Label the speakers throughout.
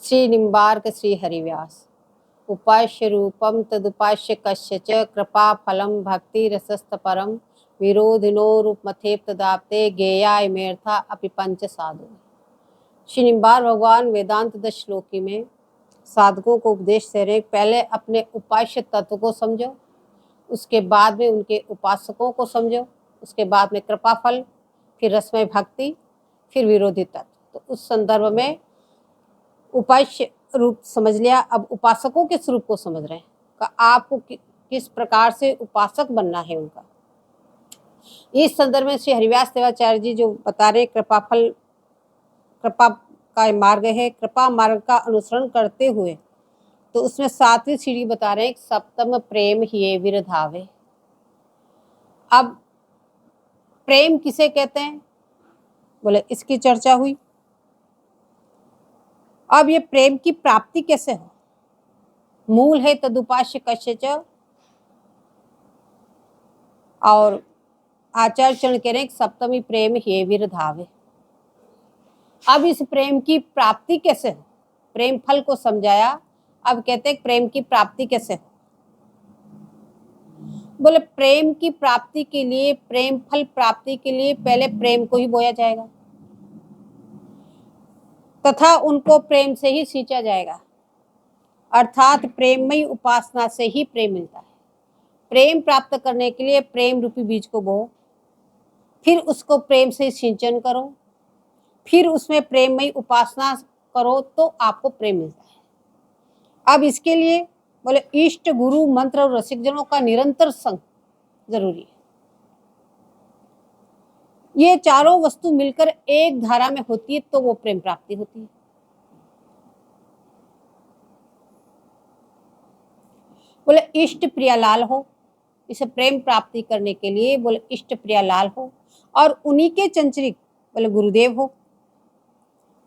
Speaker 1: श्री निम्बार्क श्री हरिव्यास उपास्य रूपम तदुपास्य कस्य च कृपा फलम भक्ति रसस्त परम विरोधिनो रूपमथे तदाप्ते गेयाय मेर्था अपि पंच साधु। श्री निम्बार भगवान वेदांत दश श्लोकी में साधकों को उपदेश दे रहे, पहले अपने उपास्य तत्व को समझो, उसके बाद में उनके उपासकों को समझो, उसके बाद में कृपा फल, फिर रसमय भक्ति, फिर विरोधी तत्व। तो उस संदर्भ में उपास्य रूप समझ लिया, अब उपासकों के स्वरूप को समझ रहे हैं कि आपको किस प्रकार से उपासक बनना है उनका। इस संदर्भ में श्री हरिव्यास देवाचार्य जी जो बता रहे, कृपा फल, कृपा का मार्ग है, कृपा मार्ग का अनुसरण करते हुए, तो उसमें 7वीं सीढ़ी बता रहे हैं, सप्तम प्रेम ही विरधावे। अब प्रेम किसे कहते हैं, बोले इसकी चर्चा हुई। अब ये प्रेम की प्राप्ति कैसे हो, मूल है तदुपास्य कस्य च, और आचार्य चरण कह रहे हैं सप्तमी प्रेम हे विरधावे। अब इस प्रेम की प्राप्ति कैसे हो, प्रेम फल को समझाया, अब कहते हैं प्रेम की प्राप्ति कैसे हो। बोले प्रेम की प्राप्ति के लिए, प्रेम फल प्राप्ति के लिए पहले प्रेम को ही बोया जाएगा तथा उनको प्रेम से ही सींचा जाएगा, अर्थात प्रेममयी उपासना से ही प्रेम मिलता है। प्रेम प्राप्त करने के लिए प्रेम रूपी बीज को बो, फिर उसको प्रेम से सिंचन करो, फिर उसमें प्रेममयी उपासना करो तो आपको प्रेम मिलता है। अब इसके लिए बोले इष्ट गुरु मंत्र और रसिक जनों का निरंतर संग जरूरी है। ये चारों वस्तु मिलकर एक धारा में होती है तो वो प्रेम प्राप्ति होती है। बोले इष्ट प्रियालाल हो, इसे प्रेम प्राप्ति करने के लिए बोले इष्ट प्रियालाल हो, और उन्हीं के चंचरिक बोले गुरुदेव हो,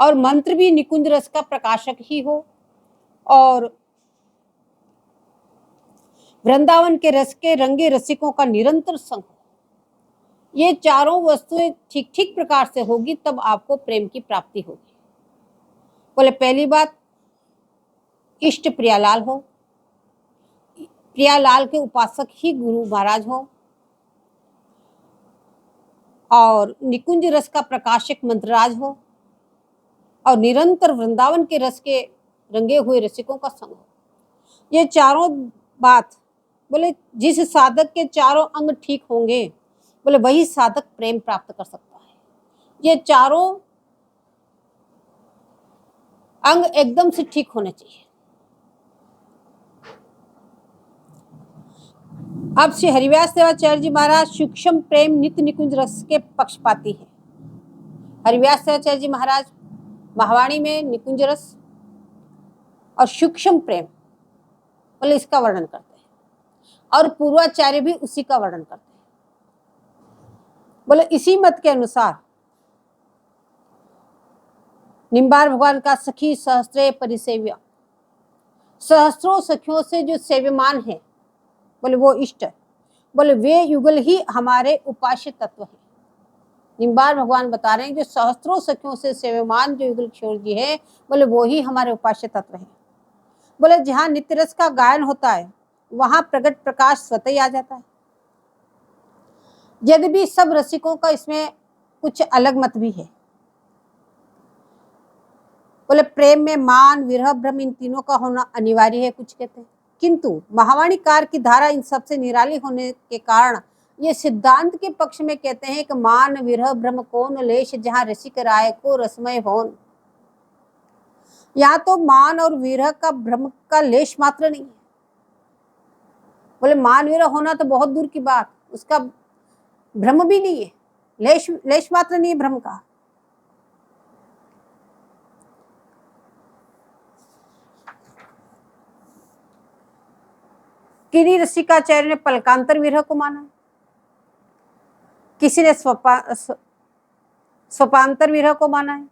Speaker 1: और मंत्र भी निकुंज रस का प्रकाशक ही हो, और वृंदावन के रस के रंगे रसिकों का निरंतर संग हो। ये चारों वस्तुएं ठीक ठीक प्रकार से होगी तब आपको प्रेम की प्राप्ति होगी। बोले पहली बात इष्ट प्रियालाल हो, प्रियालाल के उपासक ही गुरु महाराज हो, और निकुंज रस का प्रकाशक मंत्रराज हो, और निरंतर वृंदावन के रस के रंगे हुए रसिकों का संग हो। ये चारों बात बोले जिस साधक के चारों अंग ठीक होंगे बोले वही साधक प्रेम प्राप्त कर सकता है। ये चारों अंग एकदम से ठीक होने चाहिए। अब श्री हरिव्यास देवाचार्य जी महाराज सूक्ष्म प्रेम नित्य निकुंज रस के पक्षपाती हैं। हरिव्यास देवाचार्य जी महाराज महावाणी में निकुंज रस और सूक्ष्म प्रेम बोले इसका वर्णन करते हैं, और पूर्वाचार्य भी उसी का वर्णन करते हैं। बोले इसी मत के अनुसार निम्बार भगवान का सखी सहस्त्रे परिसेव्य, सहस्त्रों सखियों से जो सेव्यमान है बोले वो इष्ट, बोले वे युगल ही हमारे उपास्य तत्व है। निम्बार भगवान बता रहे हैं जो सहस्त्रों सखियों से सेव्यमान जो युगल किशोर जी है बोले वो ही हमारे उपास्य तत्व है। बोले जहाँ नित्य रस का गायन होता है वहां प्रकट प्रकाश स्वतः ही आ जाता है। यदि भी सब रसिकों का इसमें कुछ अलग मत भी है। बोले प्रेम में मान विरह भ्रम इन तीनों का होना अनिवार्य है कुछ कहते हैं, किंतु महावाणीकार की धारा इन सबसे निराली होने के कारण ये सिद्धांत के पक्ष में कहते हैं कि मान विरह भ्रम कौन लेश जहाँ रसिक राय को रसमय होन। यहाँ तो मान और विरह का भ्रम का लेश मात्र नहीं है। बोले मान विरह होना तो बहुत दूर की बात, उसका भ्रम भी नहीं है, लेश मात्र नहीं है भ्रम का। किन्हीं रसिकाचार्य ने पलकांतर विरह को माना, किसी ने स्वपांतर विरह को माना है,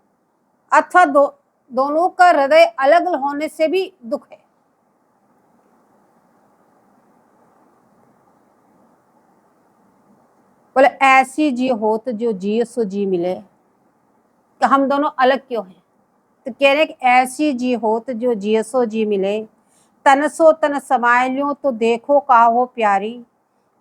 Speaker 1: अथवा दोनों का हृदय अलग होने से भी दुख है। बोले ऐसी जी होत जो जी सो जी मिले, कि हम दोनों अलग क्यों हैं। तो कह रहे ऐसी जी होत जो जियसो जी मिले, तन सो तन समाय ल्यो तो देखो काहो प्यारी,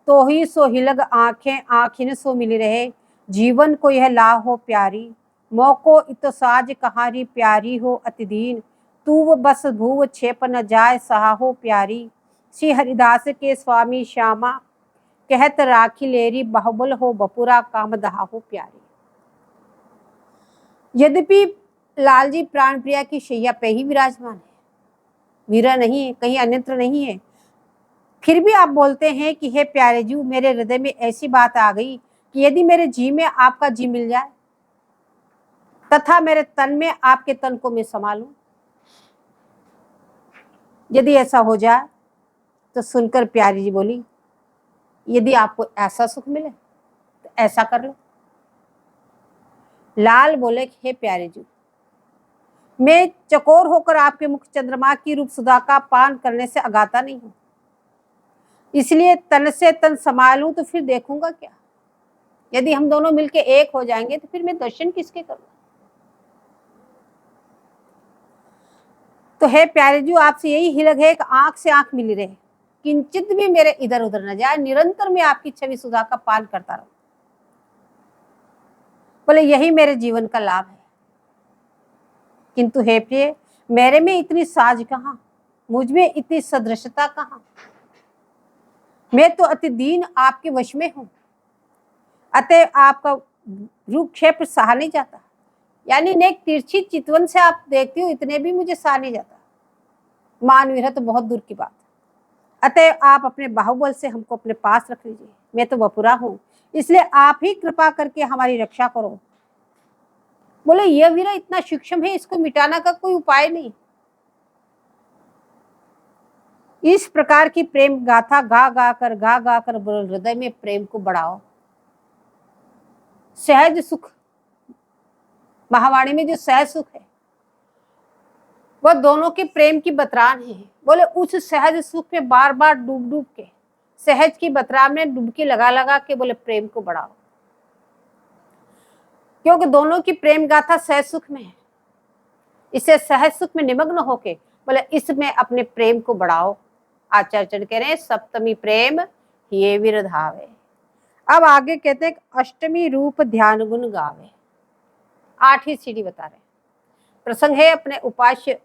Speaker 1: तो ही सो हिलग आंखें आँखिन सो मिली रहे, जीवन को यह लाहो प्यारी, मौको इत साज कहारी प्यारी हो अति दीन, तू वो बस भूव छेप न जाय सहाहो प्यारी। श्री हरिदास के स्वामी श्यामा कहत राखी लेरी, बाहुबल हो बपुरा काम दहाहो प्यारी। यद्यपि लालजी प्राण प्रिया की शैया पे ही विराजमान है, वीरा नहीं है, कहीं अन्यत्र नहीं है, फिर भी आप बोलते हैं कि हे प्यारे जी, मेरे हृदय में ऐसी बात आ गई कि यदि मेरे जी में आपका जी मिल जाए तथा मेरे तन में आपके तन को मैं संभालूं, यदि ऐसा हो जाए तो सुनकर प्यारी जी बोली, यदि आपको ऐसा सुख मिले तो ऐसा कर लो। लाल बोले कि हे प्यारे जी, मैं चकोर होकर आपके मुख चंद्रमा की रूप सुधा का पान करने से अगाता नहीं हूं, इसलिए तन से तन संभालूं तो फिर देखूंगा क्या। यदि हम दोनों मिलके एक हो जाएंगे तो फिर मैं दर्शन किसके करूं। तो हे प्यारे जी, आपसे यही हिलग है कि आंख से आंख मिली रहे, किंचित भी मेरे इधर उधर न जाए, निरंतर मैं आपकी छवि सुधा का पान करता रहूं। बोले यही मेरे जीवन का लाभ है। किंतु हे प्रिय, मेरे में इतनी साज कहाँ, मुझ में इतनी सदृशता कहाँ, मैं तो अति दीन आपके वश में हूं, अतः आपका रूप क्षेत्र सहा नहीं जाता, यानी नेक तिरछी चितवन से आप देखती हो, इतने भी मुझे सहा नहीं जाता, मानवीर तो बहुत दूर की बात। अतः आप अपने बाहुबल से हमको अपने पास रख लीजिए, मैं तो बपुरा हूं, इसलिए आप ही कृपा करके हमारी रक्षा करो। बोले यह वीरा इतना सूक्ष्म है, इसको मिटाना का कोई उपाय नहीं। इस प्रकार की प्रेम गाथा गा गा कर हृदय में प्रेम को बढ़ाओ। सहज सुख, महावाणी में जो सहज सुख है वह दोनों के प्रेम की बतरान है। बोले उस सहज सुख में बार बार डूब डूब के, सहज की बतरान में डुबकी लगा लगा के बोले प्रेम को बढ़ाओ, क्योंकि दोनों की प्रेम गाथा सहज सुख में है। इसे सहज सुख में निमग्न होके बोले इसमें अपने प्रेम को बढ़ाओ। आचार्य कह रहे हैं सप्तमी प्रेम ये विरधावे। अब आगे कहते हैं अष्टमी रूप ध्यान गुण गावे। 8वीं सीढ़ी बता रहे हैं। प्रसंग है अपने उपास्य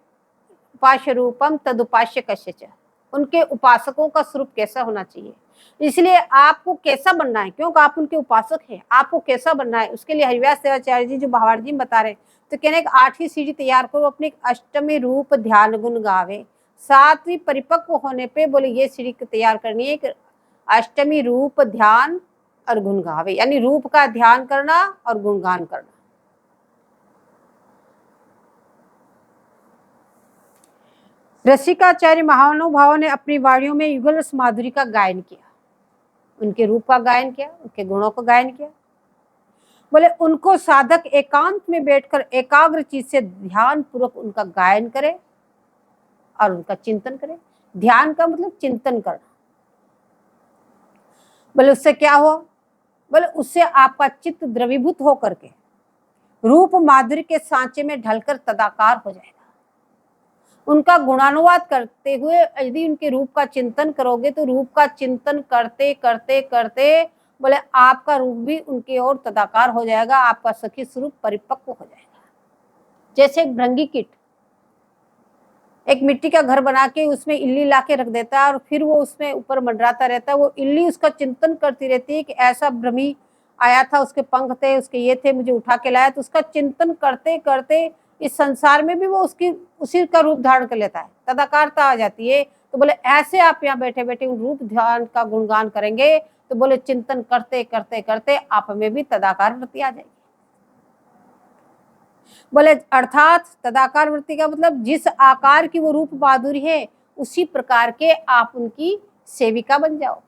Speaker 1: रूपम तद उपास्य कस्य, उनके उपासकों का स्वरूप कैसा होना चाहिए, इसलिए आपको कैसा बनना है, क्योंकि आप उनके उपासक हैं, आपको कैसा बनना है उसके लिए हरिव्यास देवाचार्य जी जो भावार्थ जी बता रहे हैं। तो कहने 8वीं सीढ़ी तैयार करो, अपने अष्टमी रूप ध्यान गुण गावे। 7वीं परिपक्व होने पे बोले ये सीढ़ी तैयार करनी है कि अष्टमी रूप ध्यान और गुण गावे, यानी रूप का ध्यान करना और गुणगान करना। रसिकाचार्य महानुभावों ने अपनी वाणियों में युगल रस माधुरी का गायन किया, उनके रूप का गायन किया, उनके गुणों का गायन किया। बोले उनको साधक एकांत में बैठकर एकाग्र चीज से ध्यान पूर्वक उनका गायन करे और उनका चिंतन करे। ध्यान का मतलब चिंतन करना। बोले उससे क्या हुआ, बोले उससे आपका चित्त द्रवीभूत होकर के रूप माधुरी के सांचे में ढलकर तदाकार हो जाएगा। उनका गुणानुवाद करते हुए यदि उनके रूप का चिंतन करोगे तो रूप का चिंतन करते करते करते बोले आपका रूप भी उनके ओर तदाकार हो जाएगा, आपका सखी स्वरूप परिपक्व हो जाएगा। जैसे एक भृंगी कीट एक मिट्टी का घर बना के उसमें इल्ली ला के रख देता है और फिर वो उसमें ऊपर मंडराता रहता है। वो इल्ली उसका चिंतन करती रहती है कि ऐसा भ्रमी आया था, उसके पंख थे, उसके ये थे, मुझे उठा के लाया। तो उसका चिंतन करते करते इस संसार में भी वो उसी का रूप धारण कर लेता है, तदाकारता आ जाती है। तो बोले ऐसे आप यहाँ बैठे बैठे उन रूप ध्यान का गुणगान करेंगे तो बोले चिंतन करते करते करते आप में भी तदाकार वृत्ति आ जाएगी। बोले अर्थात तदाकार वृत्ति का मतलब जिस आकार की वो रूप माधुरी है उसी प्रकार के आप उनकी सेविका बन जाओ।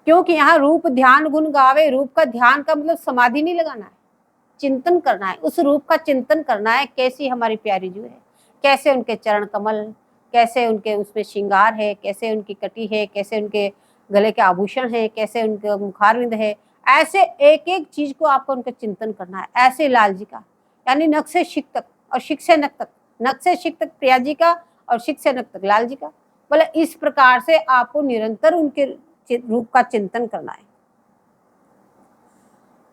Speaker 1: क्योंकि यहाँ रूप ध्यान गुण गावे, रूप का ध्यान का मतलब समाधि नहीं लगाना है, चिंतन करना है, उस रूप का चिंतन करना है। कैसी हमारी प्यारी जो है, कैसे उनके चरण कमल, कैसे उनके उसमें श्रृंगार है, कैसे उनकी कटी है, कैसे उनके गले के आभूषण है, कैसे उनके मुखारविंद है, ऐसे एक एक चीज को आपको उनका चिंतन करना है। ऐसे लाल जी का, यानी नख से शिख तक और शिख से नख तक, नख से शिख तक प्रिया जी का और शिख से नख तक लाल जी का। बोले इस प्रकार से आपको निरंतर उनके रूप का चिंतन करना है।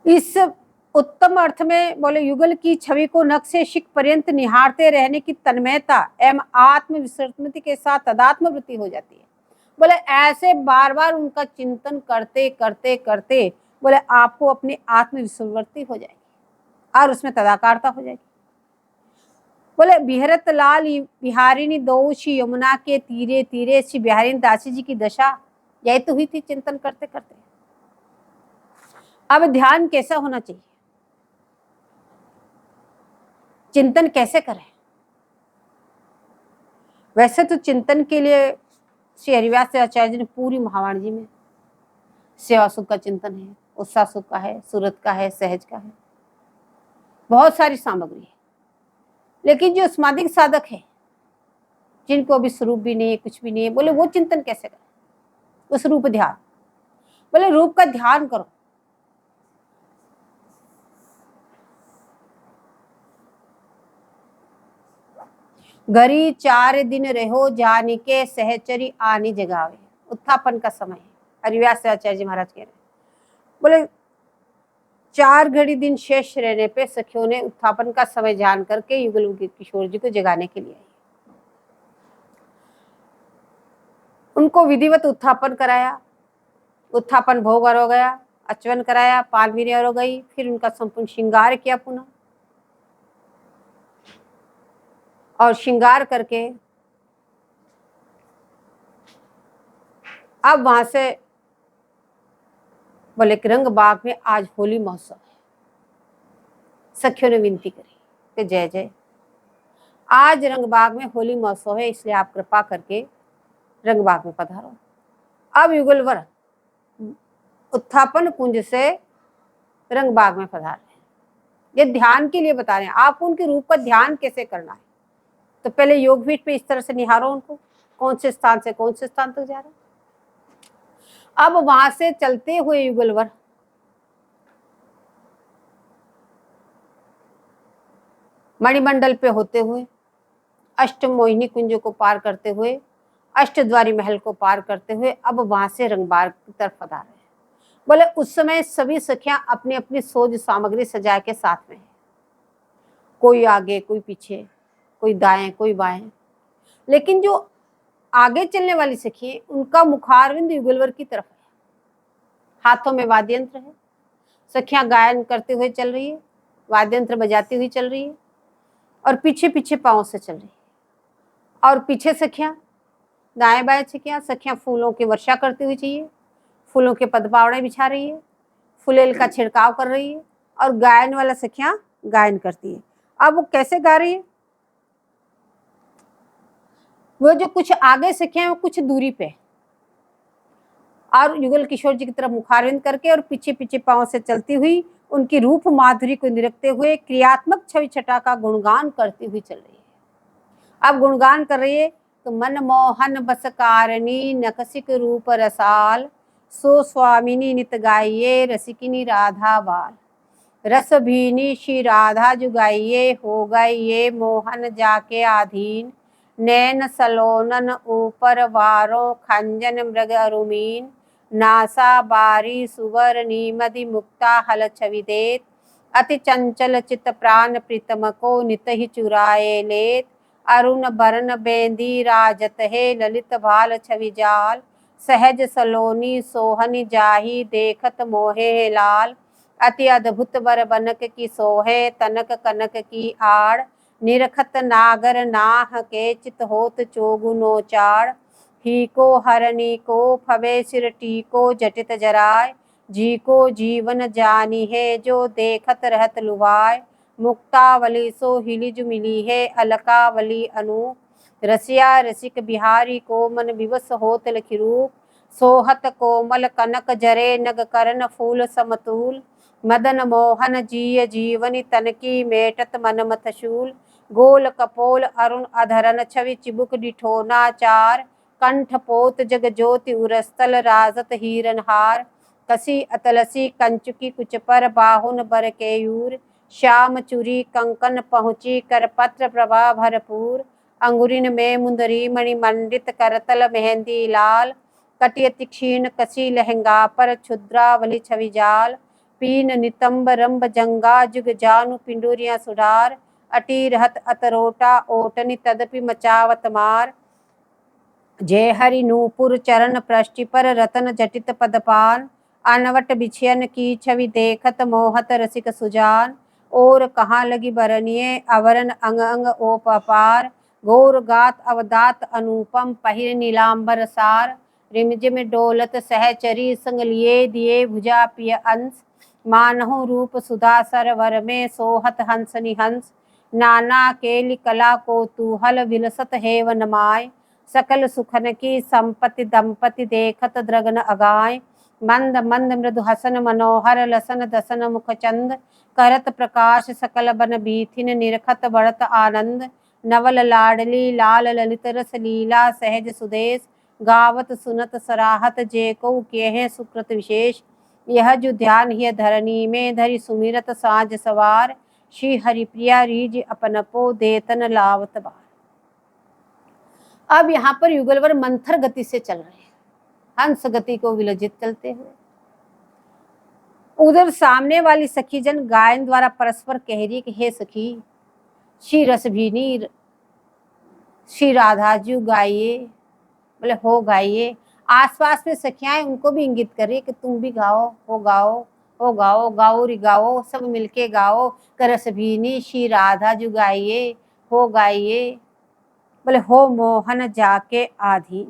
Speaker 1: इस उत्तम अर्थ में बोले युगल की छवि को नख से शिख पर्यंत निहारते रहने की तन्मयता एवं आत्म विस्मृति के साथ तदात्म वृत्ति हो जाती है। बोले ऐसे बार बार उनका चिंतन करते करते करते बोले आपको अपनी आत्म विस्मृति हो जाएगी और उसमें तदाकारता हो जाएगी। बोले बिहरत लाल बिहारिनी दोषी यमुना के तीरे तीरे श्री बिहारिनी दासी जी की दशा यही तो हुई थी चिंतन करते करते। अब ध्यान कैसा होना चाहिए, चिंतन कैसे करें? वैसे तो चिंतन के लिए श्री हरिव्यास आचार्य जी ने पूरी महावाणी जी में सेवा सुख का चिंतन है, उत्साह सुख का है, सूरत का है, सहज का है, बहुत सारी सामग्री है। लेकिन जो समाधिक साधक है जिनको अभी स्वरूप भी नहीं है, कुछ भी नहीं है, बोले वो चिंतन कैसे करें? उस रूप ध्यान, बोले रूप का ध्यान करो। घरी 4 दिन रहो जानी के सहचरी आनी जगावे, उत्थापन का समय है। हरिव्यास आचार्य जी महाराज कह रहे हैं, बोले 4 घड़ी दिन शेष रहने पे सखियों ने उत्थापन का समय जान करके युगल किशोर जी को जगाने के लिए आई। उनको विधिवत उत्थापन कराया, उत्थापन भोग और हो गया, अचवन कराया, पान वीर्य और हो गई, फिर उनका संपूर्ण श्रृंगार किया पुनः, और श्रृंगार करके अब वहां से बोले कि रंग बाग में आज होली महोत्सव है। सखियों ने विनती करी कि जय जय, आज रंग बाग में होली महोत्सव है, इसलिए आप कृपा करके रंग बाग में पधारो। अब युगलवर उत्थापन कुंज से रंग बाग में पधार रहे हैं। ये ध्यान के लिए बता रहे हैं आप उनके रूप का ध्यान कैसे करना है। तो पहले योगपीठ पे इस तरह से निहारो उनको, कौन से स्थान से कौन से स्थान तक जा रहे हैं। अब वहां से चलते हुए युगलवर मणिमंडल पे होते हुए अष्ट मोहिनी कुंज को पार करते हुए अष्टद्वारी महल को पार करते हुए अब वहां से रंगबाग की तरफ पधार रहे हैं। बोले उस समय सभी सखियां अपनी अपनी सोज सामग्री सजा के साथ में है, कोई आगे कोई पीछे, कोई दाएं कोई बाएं। लेकिन जो आगे चलने वाली सखी है उनका मुखारविंद युगलवर की तरफ है, हाथों में वाद्य यंत्र है, सखियां गायन करते हुए चल रही है, वाद्य यंत्र बजाती हुई चल रही है और पीछे पीछे पांव से चल रही है। और पीछे सखियां, दाएं बाएं सखियां फूलों की वर्षा करती हुई चाहिए, फूलों के पदपावड़े बिछा रही है, फुलेल का छिड़काव कर रही है और गायन वाला सखियां गायन करती है। अब वो कैसे गा रही है, वो जो कुछ आगे सखियां वो कुछ दूरी पे और युगल किशोर जी की तरफ मुखारविंद करके और पीछे पीछे पांव से चलती हुई उनकी रूप माधुरी को निरखते हुए क्रियात्मक छवि छटा का गुणगान करती हुई चल रही है। अब गुणगान कर रही है तो मन मोहन बस कारिणी नकसिक रूप रसाल सो स्वामिनी नित गाइये रसिकिनी राधा बाल, रस भीनी श्री राधा जुगाइये हो गई ये मोहन जाके आधीन, नैन सलोनन ऊपर वारों खंजन मृग अरुमीन, नासा बारी सुवरनी मदि मुक्ता हल छवि देत, अति चंचल चित प्राण प्रीतम को नित ही चुराए लेत, अरुण बरन बेंदी राजत है ललित भाल छवि जाल, सहज सलोनी सोहनी जाही देखत मोहे लाल, अति अद्भुत वर बनक की सोहे तनक कनक की आड़, निरखत नागर नाह के चित होत चोगुनो चाड़, ही को हरणी को फवे सिर टीको जटित जराय, जी को जीवन जानी है जो देखत रहत लुभाय, मुक्तावली सो हिलिज मिली है अलकावली अनु, रसिया रसिक बिहारी को मन विवश होत लखिरूप, सोहत कोमल कनक जरे नग करन फूल समतूल, मदन मोहन जीय जीवनी तनकी मेटत मन मथशूल, गोल कपोल अरुण अधरन छवि चिबुक डिठोना चार, कंठ पोत जग ज्योति उरस्थल राजत हीरन हार, कसी अतलसी कंचुकी कुच पर बाहुन बर केयूर, श्याम चूरी कंकन पहुँची करपत्र प्रभा भरपूर, अंगुरिन में मुंदरी मणिमंडित करतल मेहंदी लाल, कटिय तीक्षीण कसी लहंगा पर क्षुद्रावली छवि जाल, पीन नितंब रंब जंगा जुग जानु पिंडूरिया सुधार, अटी रहत अतरोटा ओटनी तदपि मचावत मार, जय हरि नूपुर चरण पृष्ठि पर रतन जटित पदपान, अनवट बिछयन की छवि देखत मोहत रसिक सुजान, और कहाँ लगी बरनिये अवरन अंग अंग ओपार, गौर गात अवदात अनुपम पहिर नीलांबर सार, रिमझिम डोलत सहचरी संग लिए दिए भुजा पिय अंश, मानहु रूप सुधा सरवर में सोहत हंस निहंस, नाना केलि कला को तूहल विलसत हेव नमाय, सकल सुखन की संपत्ति दंपति देखत द्रगन अगाय, मंद मंद मृदु हसन मनोहर लसन दसन मुख चंद, करत प्रकाश सकल बन बीथिन निरखत बढ़त आनंद, नवल लाडली लाल ललित रस लीला सहज सुदेश, गावत सुनत सराहत जे को केह सुकृत विशेष, यह जो ध्यान हिय धरनी में धरि सुमिरत साँझ सवार, श्री हरिप्रिया रीज अपनपो देतन लावत बार। अब यहाँ पर युगलवर मंथर गति से चल रहे हैं, हंस गति को विलजित चलते हुए। उधर सामने वाली सखी जन गायन द्वारा परस्पर कह रही कि हे सखी, श्री रसभीनी श्री राधा जी गाइए, बोले हो गाइए। आसपास में सखियाएं उनको भी इंगित कर रही कि तुम भी गाओ, हो गाओ, हो गाओ, गाओ री गाओ, सब मिलके गाओ, रसभीनी श्री राधा जी गाइए, हो गाइए। बोले हो मोहन जाके आधी,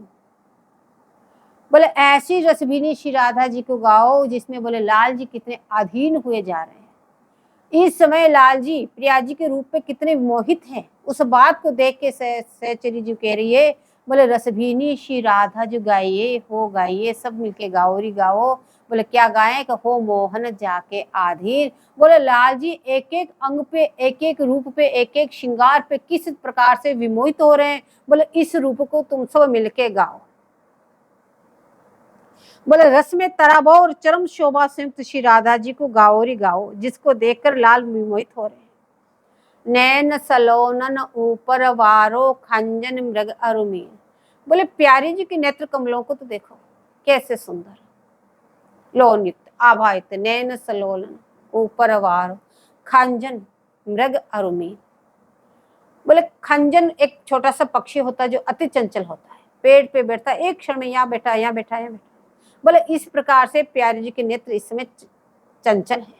Speaker 1: बोले ऐसी रसभीनी श्री राधा जी को गाओ जिसमें बोले लाल जी कितने अधीन हुए जा रहे हैं। इस समय लाल जी प्रिया जी के रूप में कितने मोहित हैं, उस बात को देख के सहचरी जी कह रही है, बोले रसभीनी श्री राधा जी गाइए, हो गाइए, सब मिलके गाओ री गाओ। बोले क्या गाएं? कि हो मोहन जाके आधीर। बोले लाल जी एक एक अंग पे, एक एक रूप पे, एक एक श्रृंगार पे किस प्रकार से विमोहित हो रहे हैं। बोले इस रूप को तुम सब मिलके गाओ। बोले रस में तराबो और चरम शोभा संयुक्त श्री राधा जी को गाओ री गाओ, जिसको देखकर लाल विमोहित हो रहे हैं। नैन सलोनन ऊपर वारो खंजन मृग अरुमीन। बोले प्यारी जी के नेत्र कमलों को तो देखो कैसे सुंदर, लोनयुक्त आभायुक्त, नैन सलोलन ऊपर वारो खंजन मृग अरुमीन। बोले खंजन एक छोटा सा पक्षी होता है जो अति चंचल होता है, पेड़ पे बैठता है, एक क्षण में यहाँ बैठा, यहाँ बैठा, यहाँ बैठा। बोले इस प्रकार से प्यारी जी के नेत्र इस समय चंचल है,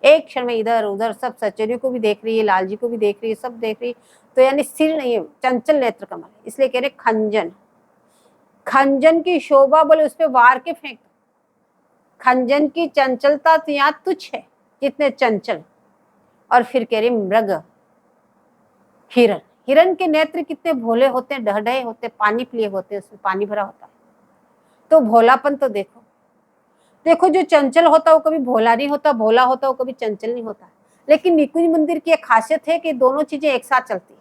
Speaker 1: एक क्षण में इधर उधर सब सचेरी को भी देख रही है, लाल जी को भी देख रही है, सब देख रही, तो यानी स्थिर नहीं है, चंचल नेत्र कमल, इसलिए कह रहे खंजन। खंजन की शोभा, बोले उस पर वार के फेंक। खंजन की चंचलता तो यहाँ तुच्छ है, कितने चंचल। और फिर कह रहे मृग, हिरण। हिरण के नेत्र कितने भोले होते हैं, ढहढे होते, पानी प्रिय होते, उसमें पानी भरा होता है। तो भोलापन तो देखो, देखो जो चंचल होता है वो कभी भोला नहीं होता, भोला होता है वो कभी चंचल नहीं होता। लेकिन निकुंज मंदिर की एक खासियत है कि दोनों चीजें एक साथ चलती है।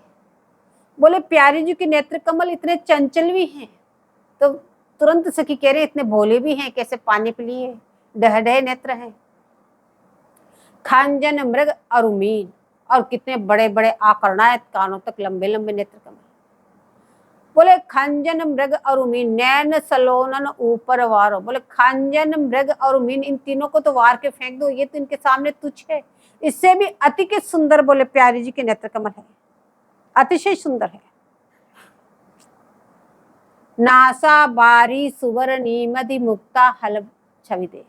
Speaker 1: बोले प्यारी जी के नेत्र कमल इतने चंचल भी हैं, तो तुरंत सखी कह रहे इतने भोले भी हैं, कैसे पानी पिए, ढहढे नेत्र हैं। खंजन मृग अरुमीन, और कितने बड़े बड़े आकर्णायत, कानों तक लंबे लंबे नेत्र कमल। बोले खंजन मृग अरुमीन, नैन सलोनन ऊपर वारो। बोले खंजन मृग अरुमीन, इन तीनों को तो वार के फेंक दो, ये तो इनके सामने तुच्छ है। इससे भी अति के सुंदर बोले प्यारी जी के नेत्र कमल है, अतिशय सुंदर है। नासा बारी सुवर्णी मदि मुक्ता हल छवि दे।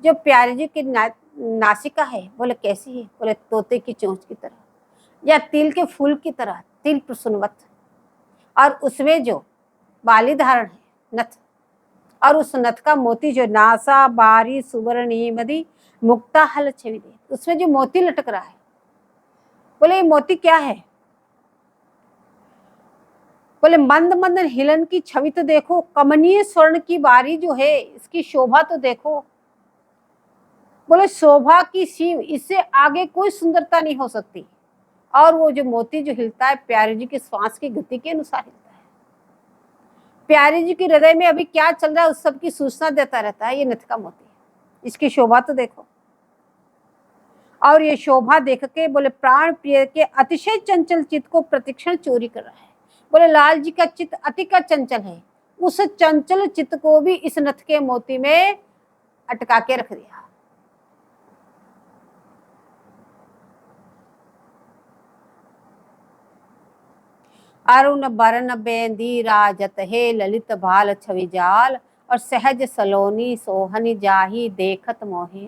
Speaker 1: जो प्यारी जी की नासिका है, बोले कैसी है? बोले तोते की चोंच की तरह, या तिल के फूल की तरह, तिल प्रसुनवत। और उसमें जो बाली धारण है, नथ, और उस नथ का मोती जो नासा बारी सुवर्णी मदि मुक्ता हल छवि दे, उसमें जो मोती लटक रहा है, बोले ये मोती क्या है? बोले मंद मंद हिलन की छवि तो देखो, कमनीय स्वर्ण की बारी जो है, इसकी शोभा तो देखो। बोले शोभा की सीम, इससे आगे कोई सुंदरता नहीं हो सकती। और वो जो मोती जो हिलता है, प्यारे जी के श्वास की गति के अनुसार हिलता है। प्यारी जी के हृदय में अभी क्या चल रहा है उस सब की सूचना देता रहता है ये नथ का मोती। इसकी शोभा तो देखो। और ये शोभा देख के बोले प्राण प्रिय के अतिशय चंचल चित्त को प्रतिक्षण चोरी कर रहा है। बोले लाल जी का चित्त अति का चंचल है, उस चंचल चित्त को भी इस नथ के मोती में अटका के रख दिया। अरुण बरन बेंदी राजत है ललित भाल छवि जाल, और सहज सलोनी सोहनी जाही देखत मोहे।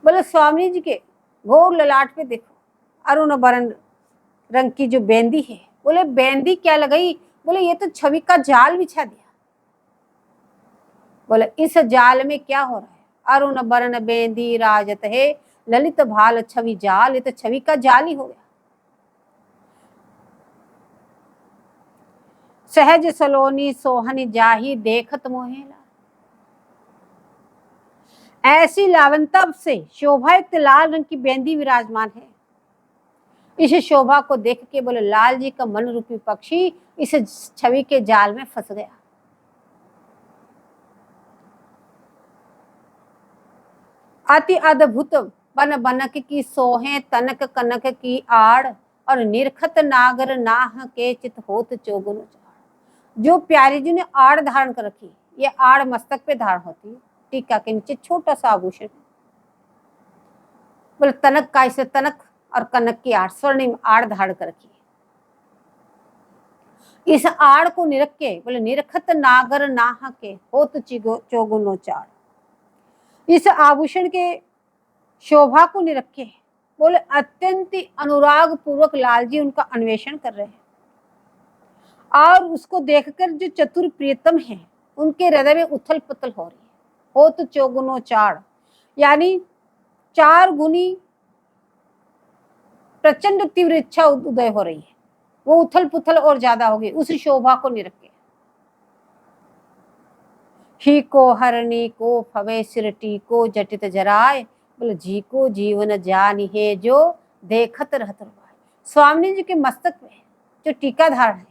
Speaker 1: बोले स्वामी जी के घोर ललाट पे देखो अरुण बरन रंग की जो बेंदी है। बोले बेंदी क्या लगाई? बोले ये तो छवि का जाल बिछा दिया। बोले इस जाल में क्या हो रहा है? अरुण बरन बेंदी राजत है ललित भाल छवि जाल, ये तो छवि का जाल ही हो गया। सहज सलोनी सोहनी जाही देखत मोहेला। ऐसी लावणता से शोभायुक्त लाल रंग की बेंदी विराजमान है। इस शोभा को देख के बोले लाल जी का मन रूपी पक्षी इस छवि के जाल में फंस गया। अति अद्भुत बन बनक की सोहे तनक कनक की आड़, और निरखत नागर नाह के चित होत चोगुन। जो प्यारी जी ने आड़ धारण कर रखी, ये आड़ मस्तक पे धारण होती है, टीका के नीचे छोटा सा आभूषण। बोले तनक का, इसे तनक और कनक की आड़ स्वर्णिम आड़ धारण कर रखी। इस आड़ को निरख के बोले निरखत नागर नाह के होत चोगुनो चाड़। इस आभूषण के शोभा को निरख के बोले अत्यंत अनुराग पूर्वक लाल जी उनका अन्वेषण कर रहे हैं। और उसको देखकर जो चतुर प्रियतम है उनके हृदय में उथल पुथल हो रही है। हो तो चौगुनो चाड़, यानी 4 गुनी प्रचंड तीव्र इच्छा उदय हो रही है, वो उथल पुथल और ज्यादा होगी उस शोभा को निरख के। ही को हरणी को फवे सिरटी को जटित जराय, बोले जी को जीवन जानी है जो देखत रहत रवाय। स्वामी जी के मस्तक में जो टीका धारण है,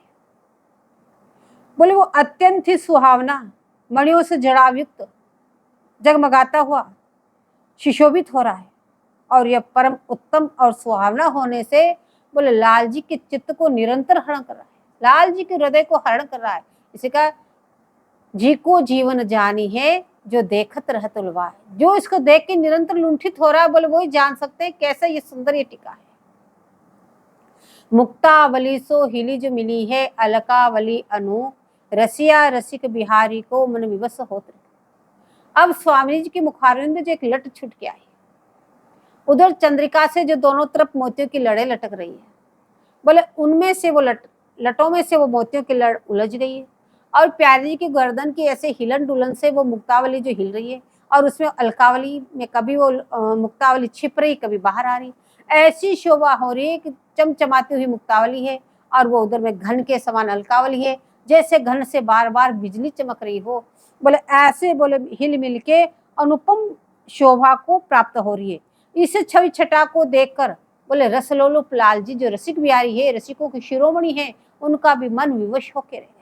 Speaker 1: बोले वो अत्यंत ही सुहावना मणियों से जड़ावयुक्त जगमगाता हुआ सुशोभित हो रहा है। और यह परम उत्तम और सुहावना होने से बोले लाल जी के चित्त को निरंतर हरण कर रहा है, लाल जी के हृदय को हरण कर रहा है। इसी का जी को जीवन जानी है जो देखत रहत उलवाए, जो इसको देख के निरंतर लुंठित हो रहा है, बोले वही जान सकते हैं कैसा ये सुंदर ये टीका है। मुक्तावली सो हिली जो मिली है अलकावली अनु, रसिया रसिक बिहारी को मन विवश होत। अब स्वामी जी के मुखारविंद में जो एक लट छूट के आई, उधर चंद्रिका से जो दोनों तरफ मोतियों की लड़े लटक रही है, बोले उनमें से वो लटों में से वो मोतियों की लड़ उलझ गई है। और प्यारी जी की गर्दन की ऐसे हिलन डुलन से वो मुक्तावली जो हिल रही है, और उसमें अलकावली में कभी वो मुक्तावली छिप रही कभी बाहर आ रही, ऐसी शोभा हो रही है कि चमचमाती हुई मुक्तावली है और वो उधर में घन के समान अलकावली है, जैसे घन से बार बार बिजली चमक रही हो। बोले ऐसे बोले हिल मिल के अनुपम शोभा को प्राप्त हो रही है। इस छवि छटा को देखकर बोले रसलोलुप लाल जी जो रसिक बिहारी है, रसिकों की शिरोमणि है, उनका भी मन विवश होकर रह गया।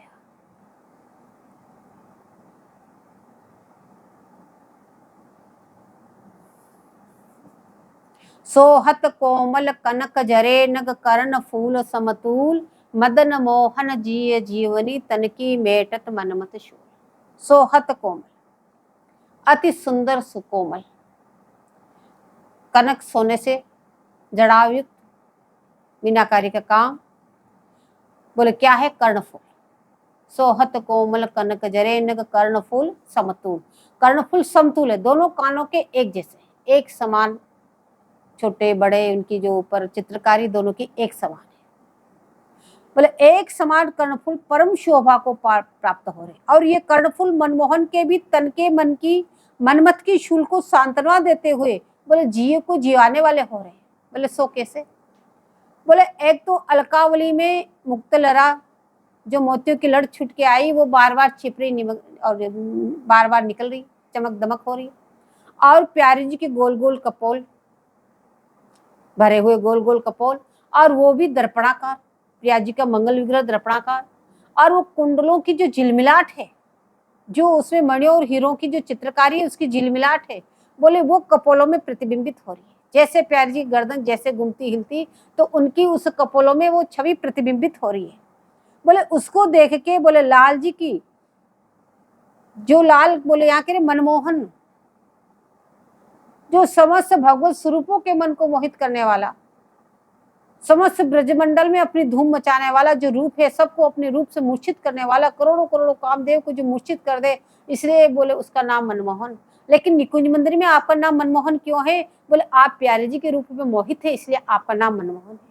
Speaker 1: सोहत कोमल कनक जरे नग कर्ण फूल समतूल, मदन मोहन जिय जीवनी तनकी मेटत मनमत शूल। सोहत कोमल, अति सुंदर सुकोमल, कनक सोने से जड़ावयुक्त मीनाकारी का काम। बोले क्या है? कर्णफूल। सोहत कोमल कनक जरे नग कर्णफूल समतूल, कर्णफूल समतूल है, दोनों कानों के एक जैसे, एक समान, छोटे बड़े उनकी जो ऊपर चित्रकारी दोनों की एक समान है। बोले एक समान कर्णफूल परम शोभा को प्राप्त हो रहे, और ये कर्णफूल मनमोहन के भी तन के मन की मनमत की शूल को सांत्वना देते हुए बोले जिये को जियाने वाले हो रहे हैं। बोले सो कैसे? बोले एक तो अलकावली में मुक्तलरा जो मोतियों की लड़ छूट के आई, वो बार बार छिप रही और बार बार निकल रही, चमक दमक हो रही। और प्यारी जी के गोल गोल कपोल, भरे हुए गोल गोल कपोल, और वो भी दर्पणाकार, प्रिया जी का मंगल विग्रह दर्पणाकार, और वो कुंडलों की जो झिलमिलाट है, जो उसमें मणियों और हीरों की जो चित्रकारी है उसकी झिलमिलाट है, बोले वो कपोलों में प्रतिबिंबित हो रही है। जैसे प्यारी जी गर्दन जैसे घूमती हिलती, तो उनकी उस कपोलों में वो छवि प्रतिबिंबित हो रही है। बोले उसको देख के बोले लाल जी की जो लाल बोले यहाँ के मनमोहन, जो समस्त भगवत स्वरूपों के मन को मोहित करने वाला, समस्त ब्रजमंडल में अपनी धूम मचाने वाला जो रूप है, सबको अपने रूप से मूर्छित करने वाला, करोड़ों करोड़ों कामदेव को जो मूर्छित कर दे, इसलिए बोले उसका नाम मनमोहन। लेकिन निकुंज मंदिर में आपका नाम मनमोहन क्यों है? बोले आप प्यारे जी के रूप में मोहित है, इसलिए आपका नाम मनमोहन है।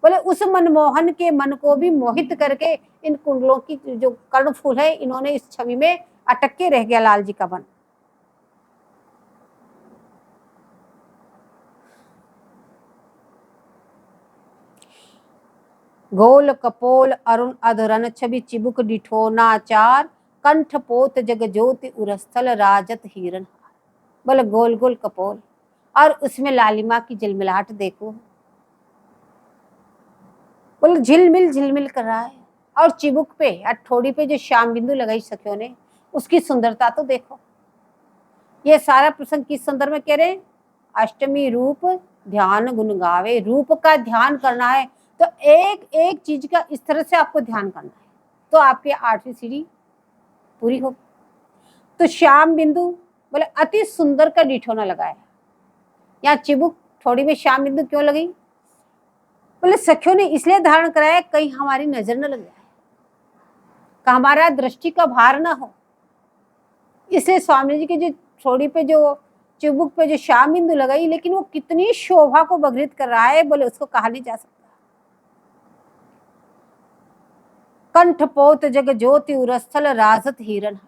Speaker 1: बोले उस मनमोहन के मन को भी मोहित करके इन कुंडलों की जो कर्णफूल है, इन्होंने इस छवि में अटक के रह गया लाल जी का मन। गोल कपोल अरुण अधरन छवि चिबुक डिठोनाचार, कंठ पोत जग ज्योति उरस्थल राजत हिरन। बोले गोल गोल कपोल और उसमें लालिमा की झिलमिलाहट देखो, बोले झिलमिल कर रहा है। और चिबुक पे या ठोड़ी पे जो श्याम बिंदु लगाई सखियों ने, उसकी सुंदरता तो देखो। ये सारा प्रसंग किस संदर्भ में कह रहे हैं? अष्टमी रूप ध्यान गुण गावे। रूप का ध्यान करना है तो एक एक चीज का इस तरह से आपको ध्यान करना है, तो आपकी 8वीं सीढ़ी पूरी होगी। तो श्याम बिंदु बोले अति सुंदर का डिठोना लगाया। यहाँ चिबुक थोड़ी में श्याम बिंदु क्यों लगी? बोले सखियों ने इसलिए धारण कराया कहीं हमारी नजर न लग जाए, हमारा दृष्टि का भार ना हो, इसलिए स्वामी जी की जो थोड़ी पे जो चिबुक पे जो श्याम बिंदु लगाई, लेकिन वो कितनी शोभा को बघृत कर रहा है, बोले उसको कहा नहीं जा सकता। कंठ पोत जग ज्योति उरस्थल राजत हिरन।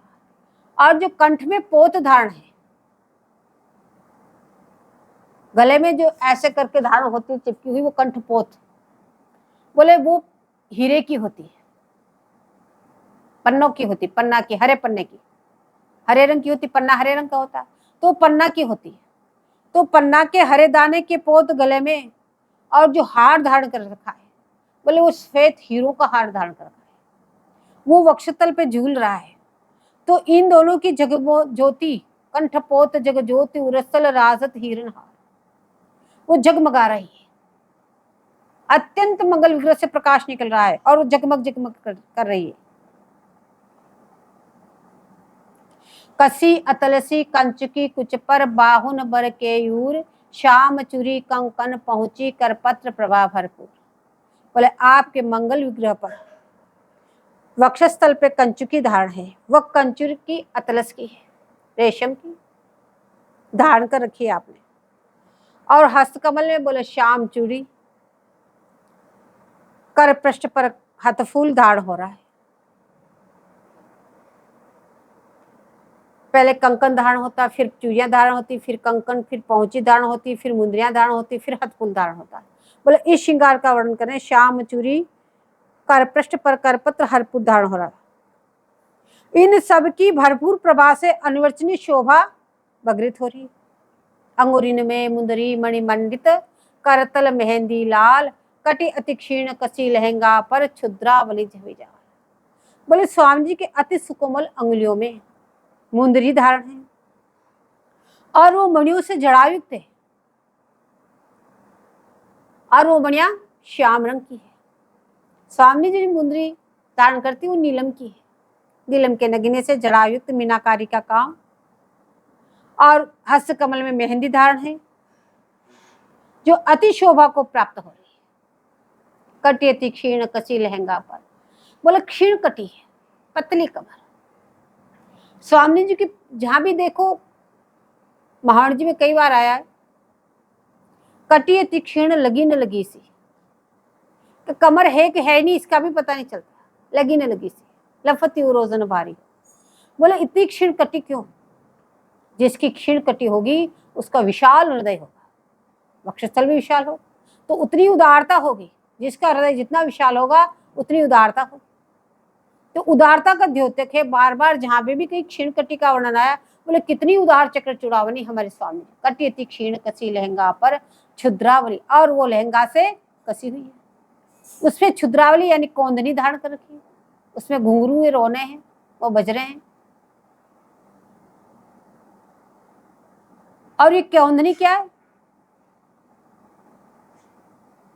Speaker 1: और जो कंठ में पोत धारण है, गले में जो ऐसे करके धारण होती है चिपकी हुई, वो कंठ पोत, बोले वो हीरे की होती है, पन्नों की होती, पन्ना की, हरे पन्ने की, हरे रंग की होती, पन्ना हरे रंग का होता है, तो पन्ना की होती है। तो पन्ना के हरे दाने के पोत गले में, और जो हार धारण कर रखा है, बोले वो श्वेत हीरो का हार धारण कर रखा है, वो वक्षतल पे झूल रहा है। तो इन दोनों की जग ज्योति, कंठपोत जग ज्योति उरसल राजत हिरन हार, वो जगमगा रही है, अत्यंत मंगल विग्रह से प्रकाश निकल रहा है और वो जगमग जगमग कर रही है। कसी अतलसी कंचुकी कुछ पर बाहुन बर केयूर, श्याम चुरी कंकन पहुंची कर पत्र प्रभा भरपूर। बोले आपके मंगल विग्रह पर वक्षस्थल पे कंचुकी धारण है, वह कंचुर की अतलस की है, रेशम की धारण कर रखी है आपने। और हस्तकमल में बोले श्याम चूड़ी, कर पृष्ठ पर हथफूल धारण हो रहा है। पहले कंकन धारण होता, फिर चूड़ियां धारण होती, फिर कंकन, फिर पहुंची धारण होती, फिर मुंदरियां धारण होती, फिर हथफूल धारण होता है। बोले इस श्रृंगार का वर्णन करें, श्याम चूड़ी, कर पृष्ठ पर करपत्र हरपुर धारण हो रहा है। इन सब की भरपूर प्रभा से अनिवर्चनीय शोभा बगृत हो रही है। अंगुरिन में मुंदरी मणिमंडित, करतल मेहंदी लाल, कटी अति क्षीण कसी लहंगा पर क्षुद्रावली झवी जा। बोले स्वामी जी के अति सुकोमल अंगुलियों में मुंदरी धारण है और वो मणियों से जड़ायुक्त है, और वो मणिया श्याम रंग की है। स्वामी जी मुंदरी धारण करती वो नीलम की है, नीलम के नगीने से जड़ायुक्त मीनाकारी का काम, और हस्त कमल में मेहंदी धारण है जो अति शोभा को प्राप्त हो रही है। कटी अति क्षीण कसी लहंगा पर, बोले क्षीण कटी है, पतली कमर। स्वामी जी की जहां भी देखो, महान जी में कई बार आया है, कटी अति क्षीण लगी न लगी सी, तो कमर है कि है नहीं इसका भी पता नहीं चलता, लगी न लगी सी, लफती रोजन भारी। बोले इतनी क्षीण कटी क्यों? जिसकी क्षीण कटी होगी उसका विशाल हृदय होगा, वक्षस्थल भी विशाल हो तो उतनी उदारता होगी, जिसका हृदय जितना विशाल होगा उतनी उदारता होगी। तो उदारता का द्योतक है, बार बार जहां पे भी कहीं क्षीण कटी का वर्णन आया, बोले कितनी उदार चक्र चुड़ावनी हमारे स्वामी, कटी अति क्षीण कसी लहंगा पर क्षुद्रावली, और वो लहंगा से कसी हुई है, उसमें क्षुद्रावली यानी कौंदनी धारण कर रखी है। उसमें घुंघरू रोने हैं, वो बज रहे हैं। और ये क्योंदनी क्या है?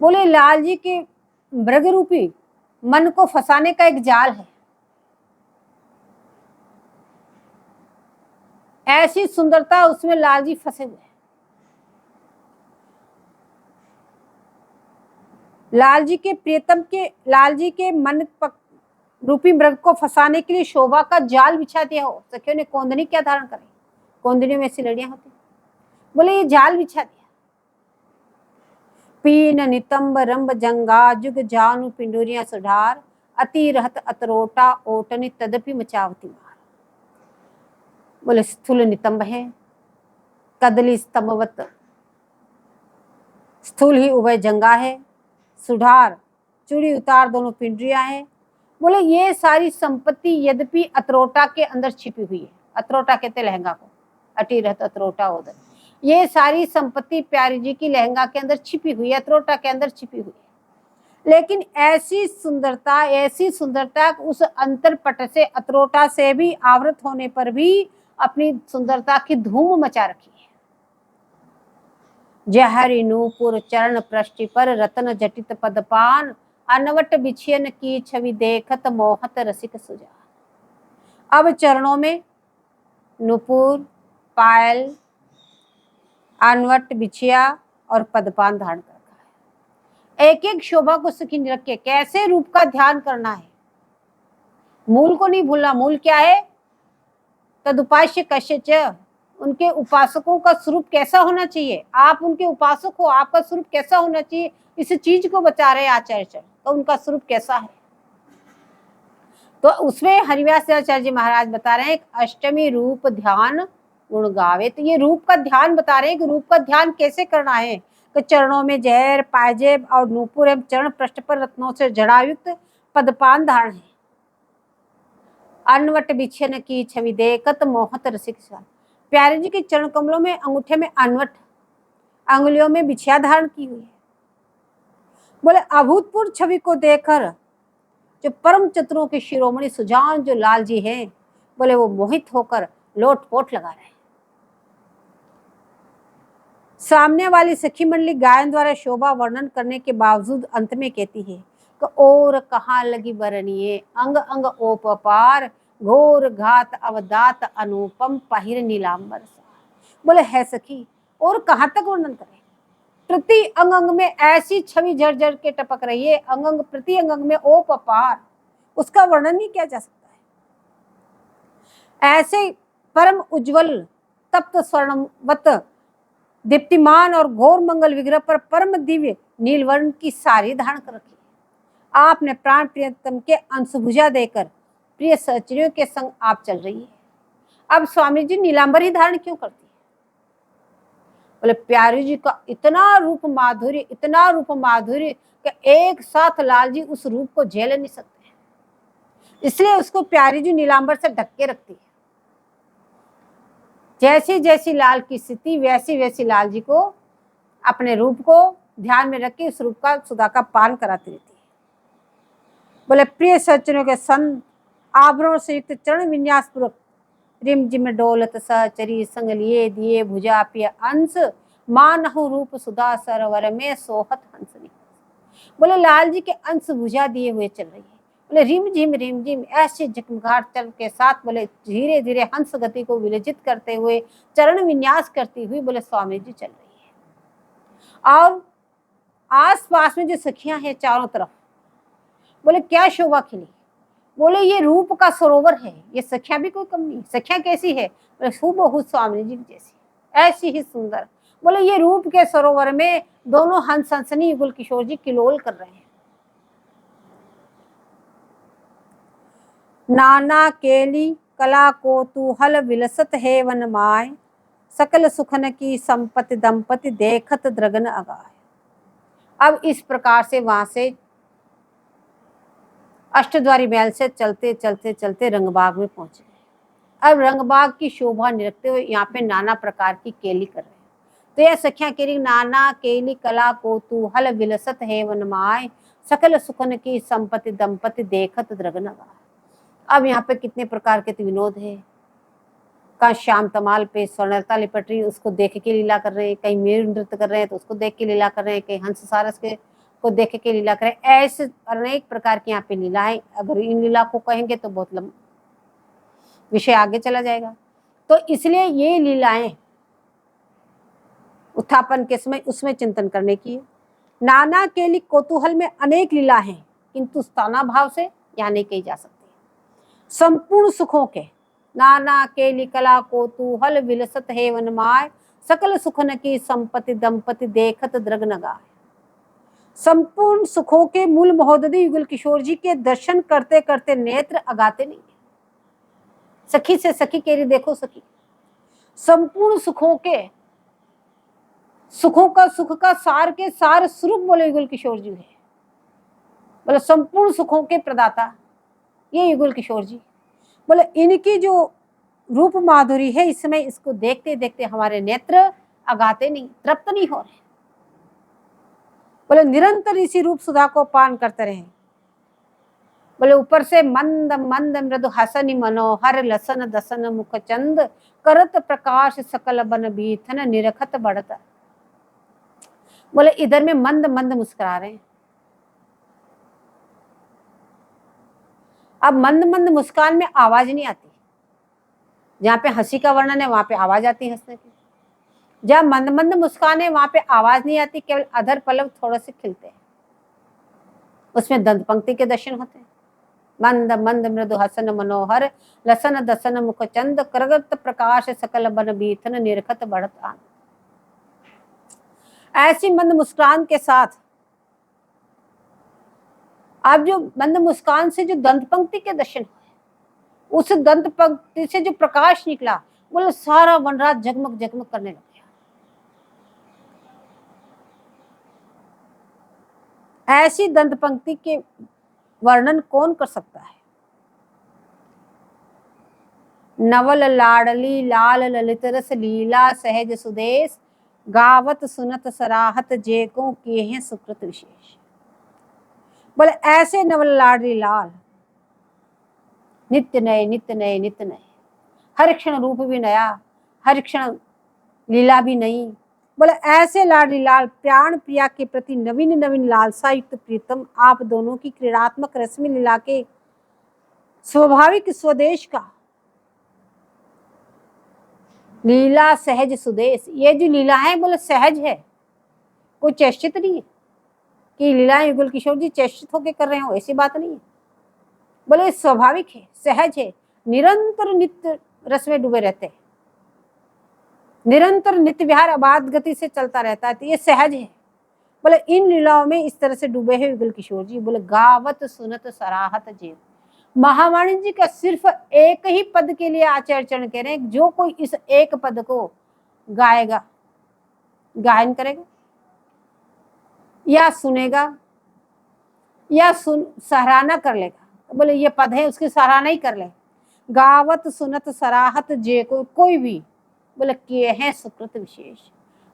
Speaker 1: बोले लाल जी के मृग रूपी मन को फंसाने का एक जाल है। ऐसी सुंदरता उसमें लाल जी फंसे हुए हैं। लाल जी के प्रियतम के, लाल जी के मन रूपी मृग को फंसाने के लिए शोभा का जाल बिछा दिया हो। सखियों ने कोंदनी क्या धारण करी? कोंदनियों में ऐसी लड़ियां होती। बोले ये जाल बिछा दिया। पीन नितंब रंब जंगा जुग जानु पिंडुरिया सुधार अति रहत अतरोटा ओटनी तदपि मचावती मार। बोले स्थूल नितंब है, कदली स्तंभवत, स्थूल ही उभय जंगा है, सुधार चूड़ी उतार दोनों पिंडरियां हैं। बोले ये सारी संपत्ति यद्यपि अतरोटा के अंदर छिपी हुई है। अतरोटा कहते लहंगा को, अटी रहत अतरोटा उधर। ये सारी संपत्ति प्यारी जी की लहंगा के अंदर छिपी हुई है, अतरोटा के अंदर छिपी हुई है। लेकिन ऐसी सुंदरता उस अंतरपट से, अतरोटा से भी आवृत होने पर भी अपनी सुंदरता की धूम मचा रखी है। जहरी नूपुर चरण पृष्ठि पर रतन जटित पदपान अनवट बिछियन की छवि देखत मोहत रसिक सुजा। अब चरणों में नूपुर, पायल, अनवट बिछिया और पदपान धारण कर रखा है। एक एक शोभा को सखी ने रख के कैसे रूप का ध्यान करना है। मूल को नहीं भूलना। मूल क्या है? तदुपास्य कश्य, उनके उपासकों का स्वरूप कैसा होना चाहिए। आप उनके उपासक हो, आपका स्वरूप कैसा होना चाहिए, इस चीज को बता रहे आचार्य चरण। तो उनका स्वरूप कैसा है, तो उसमें हरिव्यास आचार्य जी महाराज बता रहे हैं अष्टमी रूप ध्यान गुण गावे। तो ये रूप का ध्यान बता रहे हैं कि रूप का ध्यान कैसे करना है। कि चरणों में जहर, पायजेब और नूपुर एवं चरण पृष्ठ पर रत्नों से जड़ायुक्त पदपान धारण है। अनवट बिछन की छवि देखत मोहत रसिक। प्यारे जी के चरण कमलों में अंगूठे में अनवट, अंगुलियों में बिछिया धारण की हुई है। बोले अभूतपूर्व छवि को देखकर जो परम चतुरों के शिरोमणि सुजान जो लाल जी हैं, बोले वो मोहित होकर लोटपोट लगा रहे हैं। सामने वाली सखी मंडली गायन द्वारा शोभा वर्णन करने के बावजूद अंत में कहती है कि और कहाँ लगी बरनिए अंग अंग ओपपार घोर घात अवदात अनुपम पहिर नीलांबर। बोले है सखी और कहाँ तक वर्णन करें। प्रति अंग अंग में ऐसी छवि झरझर के टपक रही है, अंग अंग प्रति अंग अंग में ओपपार, उसका वर्णन नहीं किया जा सकता है। ऐसे परम उज्जवल तप्त स्वर्णवत दीप्तिमान और घोर मंगल विग्रह पर परम दिव्य नीलवर्ण की साड़ी धारण कर रखी है। आपने प्राण प्रियतम के अंशभुजा देकर प्रिय सहचरियों के संग आप चल रही है। अब स्वामी जी नीलांबर ही धारण क्यों करती है? बोले प्यारी जी का इतना रूप माधुर्य, इतना रूप माधुर्य कि एक साथ लाल जी उस रूप को झेल नहीं सकते, इसलिए उसको प्यारी जी नीलांबर से ढक के रखती है। जैसी जैसी लाल की स्थिति वैसी वैसी लाल जी को अपने रूप को ध्यान में रख के उस रूप का सुधा का पान कराती रहती है। बोले प्रिय सज्जनों के संग आभरण से युक्त चरण विन्यास पूर्वक रिम जिम डोलत सहचरी संग लिए दिए भुजा पिय अंश मानहु रूप सुधा सरोवर में सोहत हंसनी। बोले लाल जी के अंश भुजा दिए हुए चल रही है। बोले रिम झिम ऐसे झकमगाहट चल के साथ बोले धीरे धीरे हंस गति को विलजित करते हुए चरण विन्यास करती हुई बोले स्वामी जी चल रही है। और आस पास में जो सखियां हैं चारों तरफ, बोले क्या शोभा खिली। बोले ये रूप का सरोवर है, ये सखियां भी कोई कम नहीं। सखियां कैसी है? बोले हूबहू स्वामी जी जैसी, ऐसी ही सुंदर। बोले ये रूप के सरोवर में दोनों हंस हंसनी युगल किशोर जी किलोल कर रहे हैं। नाना केली कला को तूहल विलसत है वन माय सकल सुखन की संपत्ति दंपति देखत द्रगन अगाय। अब इस प्रकार से वहां से अष्टद्वारी महल से चलते चलते चलते रंगबाग में पहुंचे। अब रंगबाग की शोभा निरखते हुए यहाँ पे नाना प्रकार की केली कर रहे हैं। तो यह सखियां कह रही नाना केली कला को तूहल विलसत है वन माय सकल सुखन की संपत्ति दंपति देखत द्रगन अगाय। अब यहाँ पे कितने प्रकार के विनोद है। कहाँ श्याम तमाल पे स्वर्णलता लिपट रही, उसको देख के लीला कर रहे हैं, कहीं मीर नृत्य कर रहे हैं तो उसको देख के लीला कर रहे हैं, कहीं हंस सारस के को देख के लीला करें। ऐसे अनेक प्रकार की यहाँ पे लीलाएं, अगर इन लीला को कहेंगे तो बहुत लंबा विषय आगे चला जाएगा। तो इसलिए ये लीलाएं उत्थापन के समय उसमें चिंतन करने की है। नाना केली कौतूहल में अनेक लीला हैं, किंतु स्थाना भाव से यहाँ नहीं कही जा सकती। संपूर्ण सुखों के नाना केली कला कौतूहल विलसत है वनमाय, सकल सुखन की संपत्ति दंपति देखत द्रग नगाय। संपूर्ण सुखों के मूल महोदधि युगल किशोर जी के दर्शन करते करते नेत्र अगाते नहीं है। सखी से सखी केरी देखो सखी। संपूर्ण सुखों के सुखों का सुख का सार के सार स्वरूप बोले युगल किशोर जी है। बोले संपूर्ण सुखों के प्रदाता ये युगल किशोर जी। बोले इनकी जो रूप माधुरी है इस समय इसको देखते देखते हमारे नेत्र अगाते नहीं, तृप्त नहीं हो रहे। बोले निरंतर इसी रूप सुधा को पान करते रहे। बोले ऊपर से मंद मंद मृदु हसनी मनोहर लसन दसन मुख चंद करत प्रकाश सकल बन बीथन निरखत बढ़त। बोले इधर में मंद मंद मुस्कुरा रहे हैं। अब मंद मंद मुस्कान में आवाज नहीं आती। जहाँ पे हंसी का वर्णन है वहां पे आवाज आती है हंसने की। जहाँ मंद मंद मुस्कान है वहां पे आवाज नहीं आती, केवल अधर पलव थोड़े से खिलते हैं। उसमें दंत पंक्ति के दर्शन होते हैं। मंद मंद मृदु हसन मनोहर लसन दसन मुख चंद करगत प्रकाश सकल बन बीथन निरखत बढ़त आन। ऐसी मंद मुस्कान के साथ अब जो मंद मुस्कान से जो दंत पंक्ति के दर्शन हुए, उस दंत पंक्ति से जो प्रकाश निकला, बोले सारा वनराज जगमग जगमग करने लग गया। ऐसी दंत पंक्ति के वर्णन कौन कर सकता है। नवल लाडली लाल ललित रस लीला सहज सुदेश, गावत सुनत सराहत जेको किए हैं सुकृत विशेष। बोले ऐसे नवल लाडली लाल, नित्य नए नित्य नए नित्य नए, हर क्षण रूप भी नया, हर क्षण लीला भी नई। बोले ऐसे लाडली लाल प्राण प्रिया के प्रति नवीन नवीन लालसा युक्त प्रीतम आप दोनों की क्रीड़ात्मक रश्मि लीला के स्वाभाविक स्वदेश का लीला सहज सुदेश। ये जो लीला है बोले सहज है, कोई चेष्टित नहीं है कि लीला युगल किशोर जी चेष्टित होकर कर रहे हो, ऐसी बात नहीं है। बोले स्वाभाविक है, सहज है, निरंतर नित्य रस में डूबे रहते हैं, निरंतर नित्य विहार अबाध गति से चलता रहता है, तो ये सहज है। बोले इन लीलाओं में इस तरह से डूबे हैं युगल किशोर जी। बोले गावत सुनत सराहत जेव। महावाणी जी का सिर्फ एक ही पद के लिए आचार्य चरण कह रहे हैं, जो कोई इस एक पद को गाएगा, गायन करेगा या सुनेगा या सराहना कर लेगा, तो बोले ये पद है उसकी सराहना ही कर ले। गावत सुनत सराहत जे कोई भी बोले किए हैं सुकृत विशेष।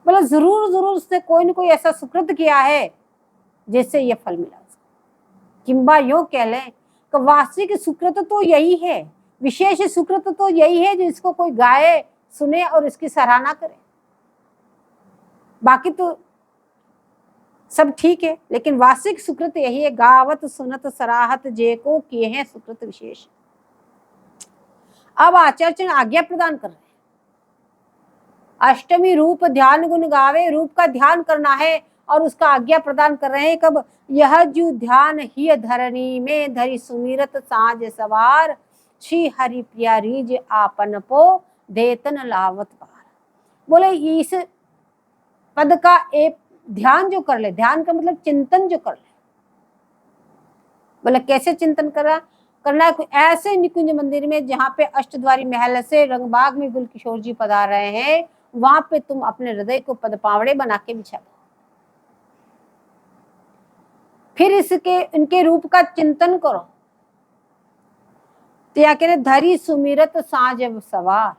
Speaker 1: बोले जरूर जरूर उसने कोई न कोई ऐसा सुकृत किया है जिससे ये फल मिला। किंबा यूं कह लें कि वास्तविक सुकृत तो यही है, विशेष सुकृत तो यही है जिसको कोई गाए सुने और इसकी सराहना करे। बाकी तो सब ठीक है, लेकिन वास्तविक सुकृत यही है। गावत सुनत सराहत जे को किए हैं सुकृत विशेष। अब आचार्य आज्ञा प्रदान कर रहे हैं, अष्टमी रूप ध्यान गुण गावे, रूप का ध्यान करना है और उसका आज्ञा प्रदान कर रहे हैं। कब? यह जो ध्यान ही धरणी में धरी सुमिरत साँझ सवार, श्री हरि प्रिया रीज आपन पो देतन लावत पार। बोले इस पद का एक ध्यान जो कर ले, ध्यान का मतलब चिंतन जो कर ले। बोले कैसे चिंतन करना है? ऐसे निकुंज मंदिर में जहाँ पे अष्टद्वारी महल से रंगबाग में गुल किशोर जी पधार रहे हैं, वहां पे तुम अपने हृदय को पद पावड़े बना के बिछा दो। फिर इसके इनके रूप का चिंतन करो। तो या कह रहे धरी सुमिरत साँझ सवार।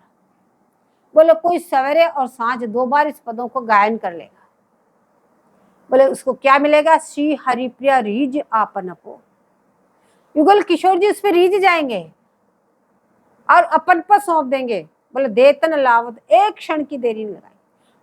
Speaker 1: बोले कोई सवेरे और सांझ 2 बार इस पदों को गायन कर लेगा, बोले उसको क्या मिलेगा? श्री हरिप्रिया रीज आपन पो। युगल किशोर जी उस पर रीझ जाएंगे और अपन पर सौंप देंगे। बोले देतन लावत, एक क्षण की देरी नहीं लगाएंगे।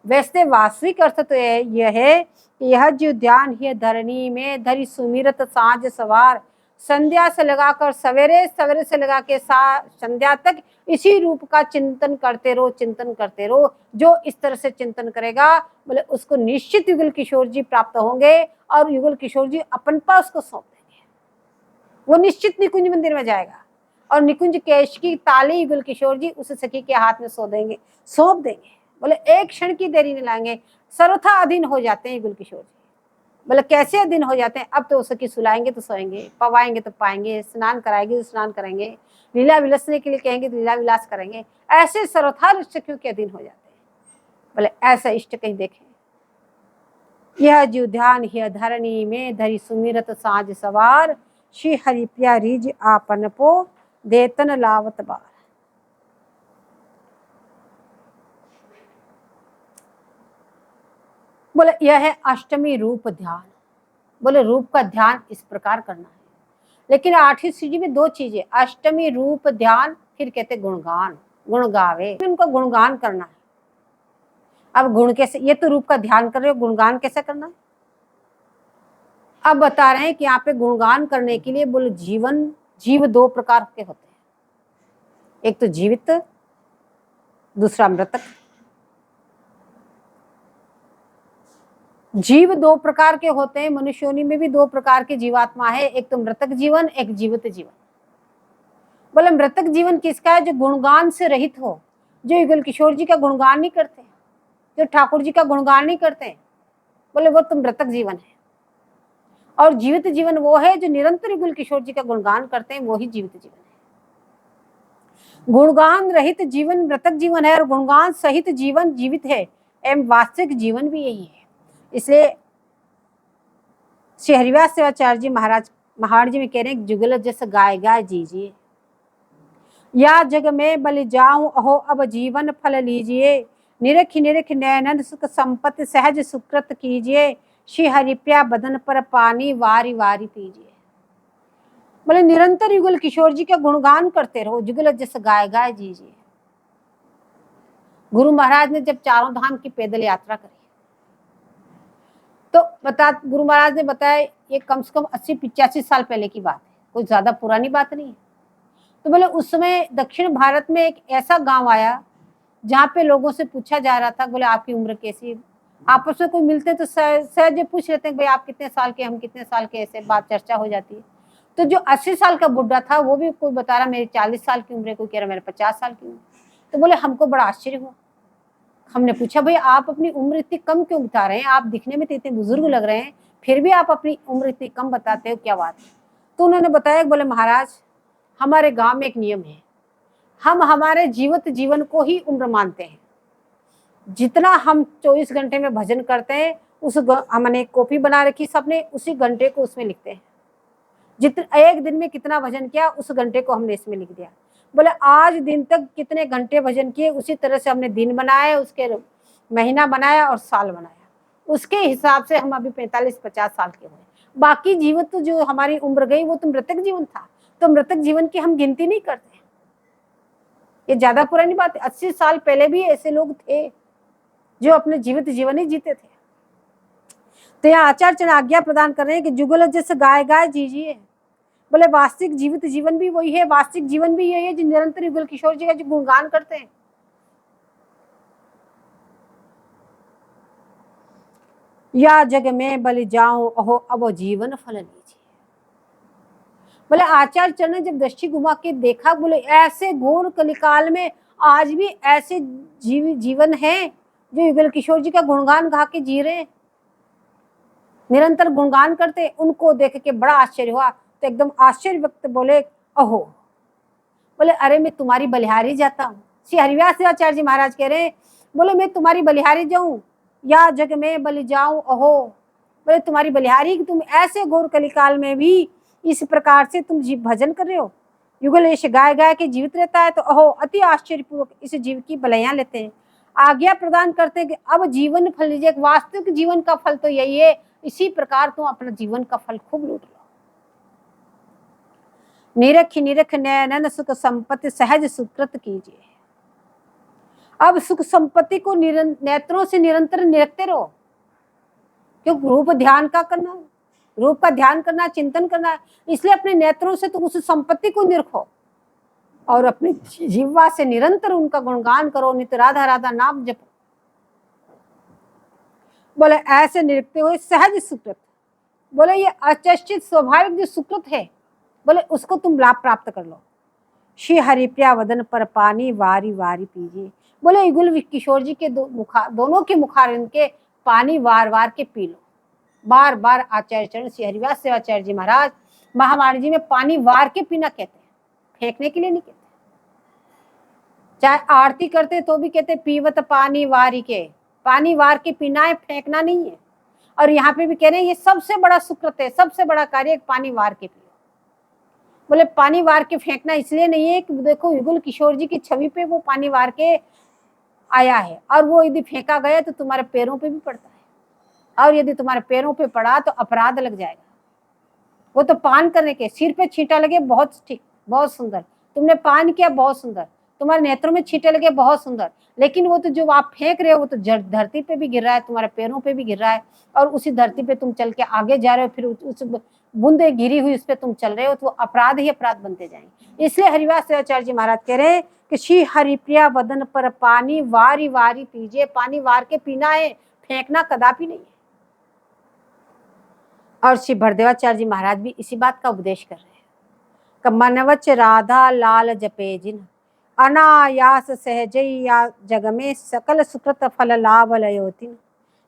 Speaker 1: वैसे वास्तविक अर्थ तो यह है कि यह जो ध्यान है धरनी में धरी सुमिरत सांझ सवार, संध्या से लगाकर सवेरे, सवेरे से लगा के संध्या तक इसी रूप का चिंतन करते रहो, चिंतन करते रहो। जो इस तरह से चिंतन करेगा बोले उसको निश्चित युगल किशोर जी प्राप्त होंगे और युगल किशोर जी अपन पर उसको सौंप देंगे। वो निश्चित निकुंज मंदिर में जाएगा और निकुंज केश की ताली युगल किशोर जी उस सखी के हाथ में सौंप देंगे। बोले एक क्षण की देरी नहीं लाएंगे, सर्वथा अधीन हो जाते हैं युगल किशोर जी। बोले कैसे अधीन हो जाते हैं? अब तो सखी सुलाएंगे तो सोएंगे, पवाएंगे तो पाएंगे, स्नान कराएंगे तो स्नान करेंगे, लीला विलसने के लिए कहेंगे तो लीला विलास करेंगे। ऐसे सर्वथा सखियों के अधीन हो जाते हैं। बोले ऐसा इष्ट कहीं देखें। यह जो ध्यान है धरणी में धरी सुमिरत साँझ सवार, श्री हरिप्रिया रिज आपन पो देतन लावत बार। बोले यह है अष्टमी रूप ध्यान। बोले रूप का ध्यान इस प्रकार करना है। लेकिन 8वीं सीढ़ी में 2 चीजें, अष्टमी रूप ध्यान, फिर कहते गुणगान, गुण गावे, उनका गुणगान करना है। अब गुण कैसे, ये तो रूप का ध्यान कर रहे हो, गुणगान कैसे करना है? अब बता रहे हैं कि यहाँ पे गुणगान करने के लिए बोले जीव 2 प्रकार के होते हैं, एक तो जीवित, दूसरा मृतक। जीव 2 प्रकार के होते हैं, मनुष्योनि में भी 2 प्रकार के जीवात्मा है, एक तो मृतक जीवन, एक जीवित जीवन। बोले मृतक जीवन किसका है? जो गुणगान से रहित हो, जो युगल किशोर जी का गुणगान नहीं करते, जो ठाकुर जी का गुणगान नहीं करते, बोले वो तो मृतक जीवन है। और जीवित जीवन वो है जो निरंतर युगल किशोर जी का गुणगान करते हैं, वो ही जीवित जीवन है। गुणगान रहित जीवन मृतक जीवन है और गुणगान सहित जीवन जीवित है, एवं वास्तविक जीवन भी यही है। इसलिए श्री हरिवास शिवाचार्य जी महाराज जी में कह रहे हैं, जुगल जस गाय गाय जीजिए, या जग में बलि जाऊं अहो अब जीवन फल लीजिए, निरख निरख नैनन सुख संपत्ति सहज सुकृत कीजिए, श्री हरिप्रिया बदन पर पानी वारी वारी पीजिए। बोले निरंतर युगल किशोर जी का गुणगान करते रहो, जुगल जस गाय गाय जीजिए। गुरु महाराज ने जब चारों धाम की पैदल यात्रा करी तो गुरु महाराज ने बताया ये कम से कम 80-85 साल पहले की बात है, कोई ज्यादा पुरानी बात नहीं है। तो बोले उस समय दक्षिण भारत में एक ऐसा गांव आया जहाँ पे लोगों से पूछा जा रहा था, बोले आपकी उम्र कैसी? आपस में कोई मिलते तो सहज पूछ लेते हैं भाई आप कितने साल के, हम कितने साल के, ऐसे बात चर्चा हो जाती है। तो जो 80 साल का बुढ़ा था वो भी कोई बता रहा मेरी 40 साल की उम्र है, कोई कह रहा मेरे 50 साल की उम्र। तो बोले हमको बड़ा आश्चर्य हुआ। हमने पूछा भाई आप अपनी उम्र इतनी कम क्यों बता रहे हैं? आप दिखने में तो इतने बुजुर्ग लग रहे हैं, फिर भी आप अपनी उम्र इतनी कम बताते हो, क्या बात है? तो उन्होंने बताया, बोले महाराज हमारे गांव में एक नियम है, हम हमारे जीवित जीवन को ही उम्र मानते हैं। जितना हम 24 घंटे में भजन करते हैं उस हमने कॉपी बना रखी सबने, उसी घंटे को उसमें लिखते हैं। जितना एक दिन में कितना भजन किया उस घंटे को हमने इसमें लिख दिया। बोले आज दिन तक कितने घंटे भजन किए उसी तरह से हमने दिन बनाया, उसके महीना बनाया और साल बनाया, उसके हिसाब से हम अभी 45-50 साल के हुए। बाकी जीवन तो जो हमारी उम्र गई वो तो मृतक जीवन था, तो मृतक जीवन की हम गिनती नहीं करते। ये ज्यादा पुरानी बात है, 80 साल पहले भी ऐसे लोग थे जो अपने जीवित जीवन ही जीते थे। तो यहाँ आचार्य आज्ञा प्रदान कर रहे हैं कि जुगल जैसे गाय गाय जीजिए। बोले वास्तविक जीवित जीवन भी वही है, वास्तविक जीवन भी यही है जो निरंतर युगल किशोर जी का जो गुणगान करते हैं। या जग में बलि जाऊं अहो अब जीवन फल लीजिए। बोले आचार्य चरण ने जब दृष्टि घुमा के देखा, बोले ऐसे घोर कलिकाल में आज भी ऐसे जीवन है जो युगल किशोर जी का गुणगान गा के जी रहे, निरंतर गुणगान करते। उनको देख के बड़ा आश्चर्य हुआ, तो एकदम आश्चर्य व्यक्त बोले अहो, बोले अरे मैं तुम्हारी बलिहारी जाता हूँ। श्री हरिव्यास आचार्य जी महाराज कह रहे, बोले मैं तुम्हारी बलिहारी जाऊं, या जग में बलि जाऊं अहो, बोले तुम्हारी बलिहारी कि तुम ऐसे घोर कलिकाल में भी इस प्रकार से तुम जीव भजन कर रहे हो, युगल ऐसे गाय गाय के जीवित रहता है, तो अहो अति आश्चर्यपूर्वक इस जीव की भलाइयां लेते हैं। आज्ञा प्रदान करते हैं कि अब जीवन फल लीजिए। वास्तविक जीवन का फल तो यही है, इसी प्रकार तुम अपना जीवन का फल खूब लूट लो। निरख निरख नयनन सुख संपत्ति सहज सुकृत कीजिए। अब सुख संपत्ति को नेत्रों से निरंतर निरखते रहो, क्यों? रूप ध्यान का करना, रूप का ध्यान करना, चिंतन करना, इसलिए अपने नेत्रों से तो उस संपत्ति को निरखो और अपनी जिह्वा से निरंतर उनका गुणगान करो, नित्य राधा राधा नाम जपो। बोले ऐसे निरखते हुए सहज सुकृत, बोले ये अचेष्टित स्वाभाविक जो सुकृत है, बोले उसको तुम लाभ प्राप्त कर लो। श्री हरिप्रिया वदन पर पानी वारी वारी पीजिए। बोले युगल किशोर जी के दोनों के मुखारविंद के पानी वार वार के पी लो। बार बार आचार्य चरण श्री हरिव्यास सेवाचार्य जी महाराज महावाणी जी में पानी वार के पीना कहते हैं, फेंकने के लिए नहीं कहते। चाहे आरती करते तो भी कहते पीवत पानी वारी के, पानी वार के पीना है, फेंकना नहीं है। और यहाँ पे भी कह रहे हैं ये सबसे बड़ा सुकृत है, सबसे बड़ा कार्य पानी वार के पियो। बोले पानी वार के फेंकना इसलिए नहीं है कि देखो युगल किशोर जी की छवि पे वो पानी वार के आया है, और वो यदि फेंका गया तो तुम्हारे पैरों पे भी पड़ता है, और यदि तुम्हारे पैरों पे पड़ा तो अपराध लग जाएगा। वो तो पान करने के, सिर पे छींटा लगे बहुत ठीक, बहुत सुंदर, तुमने पान किया बहुत सुंदर, तुम्हारे नेत्रों में छींटे लगे बहुत सुंदर, लेकिन वो तो जो आप फेंक रहे हो वो तो धरती पे भी गिर रहा है, तुम्हारे पैरों पे भी गिर रहा है, और उसी धरती पे तुम चल के आगे जा रहे हो, फिर उस बूंदे गिरी हुई उस पर तुम चल रहे हो, तो वो अपराध ही अपराध बनते जाएंगे। इसलिए हरिवास आचार्य जी महाराज कह रहे हैं कि श्री हरिप्रिया वदन पर पानी वारी वारी पीजिए। पानी वार के पीना है, फेंकना कदापि नहीं है। और श्री भरदेवाचार्य जी महाराज भी इसी बात का उपदेश कर रहे हैं। मनवच राधा लाल जपे जिन अनायास सहजैया जग में सकल सुकृत फल लाभ लयोतिन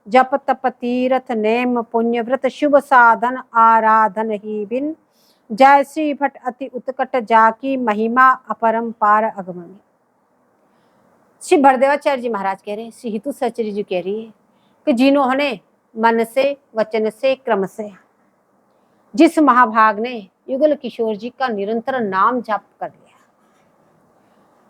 Speaker 1: जप तप तीरथ नेम पुण्य व्रत शुभ साधन आराधन ही बिन जय श्री भट्ट अति उत्कट जाकी महिमा अपरंपार अगमनी। श्री भरदेवाचार्य जी महाराज कह रहे हैं, श्री हितु सचरी जी कह रही है कि जिन्होंने मन से वचन से क्रम से जिस महाभाग ने युगल किशोर जी का निरंतर नाम जाप कर लिया,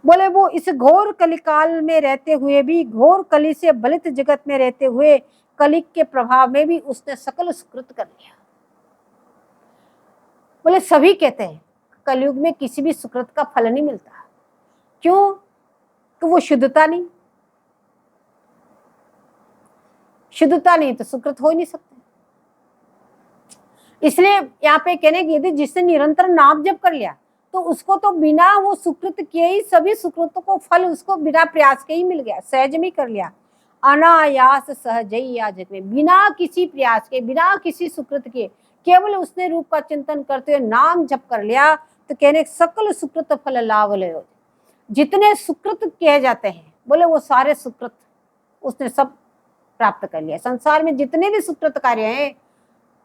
Speaker 1: बोले वो इस घोर कलिकाल में रहते हुए भी, घोर कली से बलित जगत में रहते हुए कलिक के प्रभाव में भी उसने सकल सुकृत कर लिया। बोले सभी कहते हैं कलयुग में किसी भी सुकृत का फल नहीं मिलता, क्यों? कि वो शुद्धता नहीं, शुद्धता नहीं तो सुकृत हो ही नहीं सकते। इसलिए यहाँ पे कहने की यदि जिसने निरंतर नाम जप कर लिया तो उसको तो बिना वो सुकृत किए ही सभी सुकृतों को फल उसको बिना प्रयास के ही मिल गया, सहज में कर लिया। अनायास सहजैया जग में, बिना किसी प्रयास के, बिना किसी सुकृत के, केवल उसने रूप का चिंतन करते हुए नाम जप कर लिया तो कहने सकल सुकृत फल लाभ लयो। जितने सुकृत किए जाते हैं बोले वो सारे सुकृत उसने सब प्राप्त कर लिया। संसार में जितने भी सुकृत कार्य हैं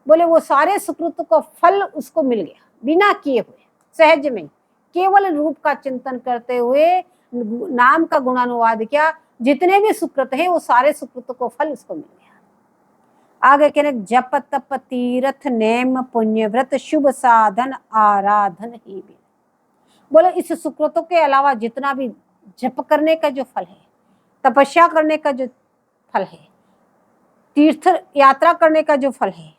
Speaker 1: बोले वो सारे सुकृत को फल उसको मिल गया बिना किए हुए, सहज में केवल रूप का चिंतन करते हुए नाम का गुणानुवाद किया, जितने भी सुकृत है वो सारे सुकृत को फल उसको मिल गया। आगे कहने जप तप तीर्थ नेम पुण्य व्रत शुभ साधन आराधन ही भी। बोले इस सुकृतों के अलावा जितना भी जप करने का जो फल है, तपस्या करने का जो फल है, तीर्थ यात्रा करने का जो फल है,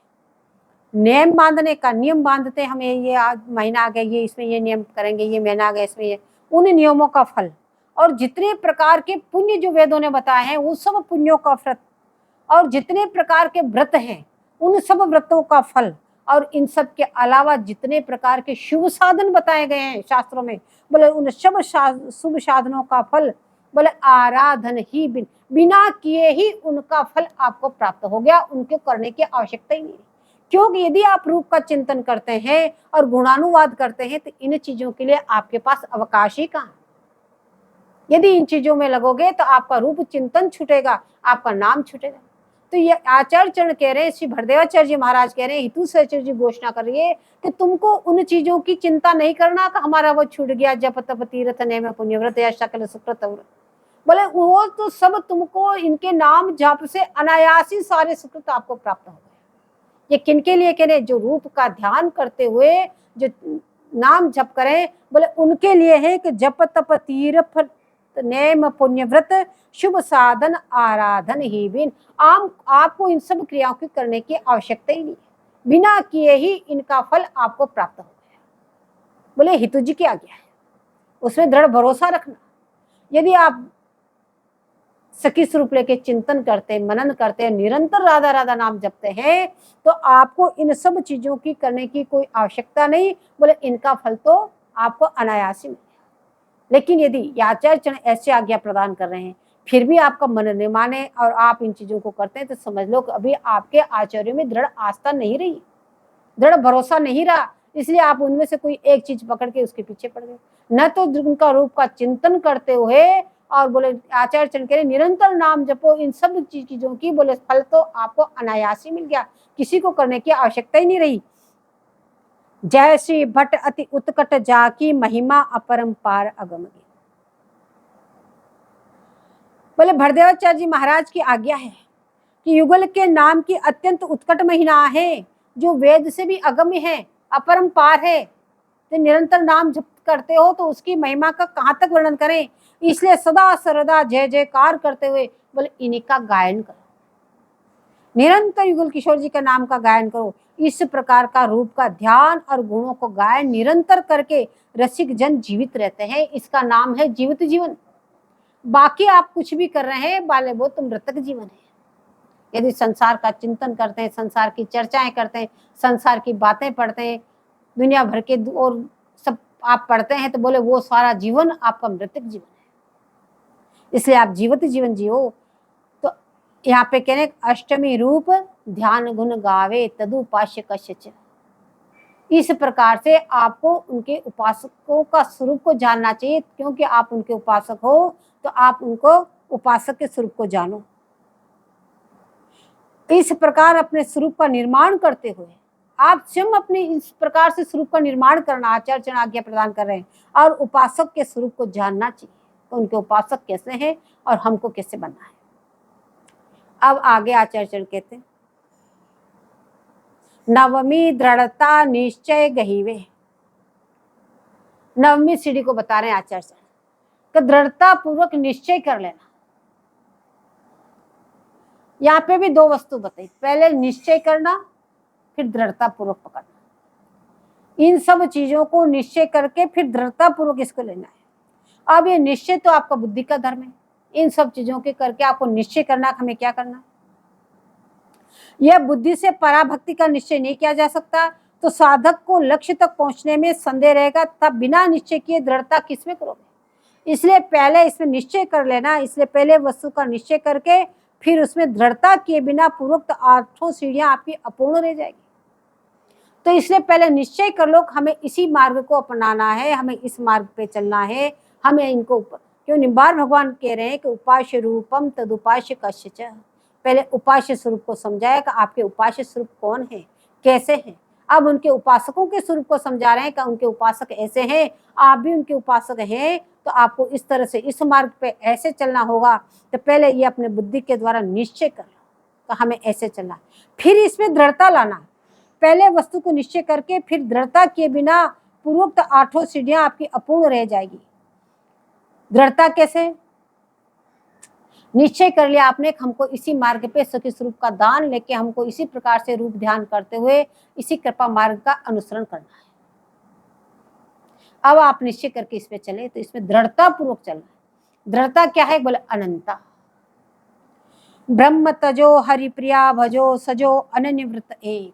Speaker 1: नियम बांधने का, नियम बांधते हमें ये आज महीना आ गया, ये इसमें ये नियम करेंगे, ये महीना आ गया इसमें ये, उन नियमों का फल, और जितने प्रकार के पुण्य जो वेदों ने बताए हैं उन सब पुण्यों का व्रत, और जितने प्रकार के व्रत हैं उन सब व्रतों का फल, और इन सब के अलावा जितने प्रकार के शुभ साधन बताए गए हैं शास्त्रों में, बोले उन सब शुभ साधनों का फल, बोले आराधन ही बिना किए ही उनका फल आपको प्राप्त हो गया, उनके करने की आवश्यकता ही नहीं। क्योंकि यदि आप रूप का चिंतन करते हैं और गुणानुवाद करते हैं तो इन चीजों के लिए आपके पास अवकाश ही कहाँ। यदि इन चीजों में लगोगे तो आपका रूप चिंतन छूटेगा, आपका नाम छूटेगा। तो ये आचार्य चरण कह रहे हैं, श्री भरदेवाचार्य जी महाराज कह रहे हैं, हितू सहचर्य जी घोषणा कर रही है कि तुमको उन चीजों की चिंता नहीं करना कि हमारा वो छूट गया, जप तप तीर्थ नेम पुण्य व्रत या सकल सुकृत व्रत। बोले वो तो सब तुमको इनके नाम जप से अनायास ही सारे सुकृत आपको प्राप्त हो गए। ये किनके लिए कह रहे? जो रूप का ध्यान करते हुए जो नाम जप करें, बोले उनके लिए है कि जप तप तीर्थ नेम पुण्य व्रत शुभ साधन आराधन ही बिन। आपको इन सब क्रियाओं की करने की आवश्यकता ही नहीं है, बिना किए ही इनका फल आपको प्राप्त हो गया। बोले हितु जी की आज्ञा है, उसमें दृढ़ भरोसा रखना। यदि आप सखी स्वरूप लेके चिंतन करते, मनन करते, निरंतर राधा राधा नाम जपते हैं, तो आपको इन सब चीजों की करने की कोई आवश्यकता नहीं। बोले इनका फल तो आपको अनायास ही मिलेगा। लेकिन यदि आचार्य चरण ऐसे आज्ञा प्रदान कर रहे हैं, फिर भी आपका मन नहीं माने और आप इन चीजों को करते हैं, तो समझ लो कि अभी आपके आचार्यों में दृढ़ आस्था नहीं रही, दृढ़ भरोसा नहीं रहा, इसलिए आप उनमें से कोई एक चीज पकड़ के उसके पीछे पड़ गए। न तो उनका रूप का चिंतन करते हुए, और बोले आचार्य चरण कह रहे निरंतर नाम जपो इन सब चीजों की, बोले फल तो आपको अनायास ही मिल गया, किसी को करने की आवश्यकता ही नहीं रही। जय श्री भट्ट अति उत्कट जाकी महिमा अपरंपार अगम। बोले भरदेवाचार्य जी महाराज की आज्ञा है कि युगल के नाम की अत्यंत उत्कट महिमा है, जो वेद से भी अगम्य है, अपरंपार है। तो निरंतर नाम जप करते हो तो उसकी महिमा का कहाँ तक वर्णन करें, इसलिए सदा सर्वदा जय जयकार करते हुए बोले इन्हीं का गायन करो, निरंतर युगल किशोर जी का नाम का गायन करो। इस प्रकार का रूप का ध्यान और गुणों को गायन निरंतर करके रसिक जन जीवित रहते हैं, इसका नाम है जीवित जीवन। बाकी आप कुछ भी कर रहे हैं बाले वो तुम मृतक जीवन है। यदि संसार का चिंतन करते हैं, संसार की चर्चाएं करते हैं, संसार की बातें पढ़ते हैं, दुनिया भर के और सब आप पढ़ते हैं, तो बोले वो सारा जीवन आपका मृतक जीवन है। इसलिए आप जीवित जीवन जियो। तो यहाँ पे कहने अष्टमी रूप ध्यान गुण गावे तदुपास्य कश्यच। इस प्रकार से आपको उनके उपासकों का स्वरूप को जानना चाहिए, क्योंकि आप उनके उपासक हो तो आप उनको उपासक के स्वरूप को जानो। इस प्रकार अपने स्वरूप का निर्माण करते हुए आप स्वयं अपने इस प्रकार से स्वरूप का निर्माण करना आचार्य चरण आज्ञा प्रदान कर रहे हैं, और उपासक के स्वरूप को जानना चाहिए, तो उनके उपासक कैसे हैं और हमको कैसे बनना है। अब आगे आचार्य चरण कहते हैं नवमी दृढ़ता निश्चय गहीवे। नवमी सीढ़ी को बता रहे हैं आचार्य चरण कि दृढ़ता पूर्वक निश्चय कर लेना। यहाँ पे भी दो वस्तु बताई, पहले निश्चय करना, फिर दृढ़ता पूर्वक पकड़ना। इन सब चीजों को निश्चय करके फिर दृढ़ता पूर्वक इसको लेना है। अब ये निश्चय तो आपका बुद्धि का धर्म है, इन सब चीजों के करके आपको निश्चय करना हमें क्या करना। यह बुद्धि से पराभक्ति का निश्चय नहीं किया जा सकता, तो साधक को लक्ष्य तक पहुंचने में संदेह रहेगा, तब बिना निश्चय किए दृढ़ता किसमें करोगे। इसलिए पहले इसमें निश्चय कर लेना, इसलिए पहले वस्तु का निश्चय करके फिर उसमें दृढ़ता किए बिना पूर्वोक्त आठों सीढ़ियां आपकी अपूर्ण रह जाएगी। तो इसलिए पहले निश्चय कर लो हमें इसी मार्ग को अपनाना है, हमें इस मार्ग पे चलना है, हमें इनको क्यों निम्बार भगवान कह रहे हैं कि उपास्य रूपम तदुपास्य कश्यच। पहले उपास्य स्वरूप को समझाया कि आपके उपास्य स्वरूप कौन है, कैसे हैं। अब उनके उपासकों के स्वरूप को समझा रहे हैं कि उनके उपासक ऐसे हैं, आप भी उनके उपासक हैं, तो आपको इस तरह से इस मार्ग पे ऐसे चलना होगा। तो पहले ये अपने बुद्धि के द्वारा निश्चय कर लो तो हमें ऐसे चलना, फिर इसमें दृढ़ता लाना। पहले वस्तु को निश्चय करके फिर दृढ़ता किए बिना पूर्वोक्त आठों सीढ़ियां आपकी अपूर्ण रह जाएगी। दृढ़ता कैसे, निश्चय कर लिया आपने हमको इसी मार्ग पे सखी स्वरूप का दान लेके हमको इसी प्रकार से रूप ध्यान करते हुए इसी कृपा मार्ग का अनुसरण करना है। अब आप निश्चय करके इसमें चले तो इसमें दृढ़ता पूर्वक चलना है। दृढ़ता क्या है, बोले अनंता। ब्रह्म तजो हरिप्रिया भजो सजो अनन्य व्रत एक।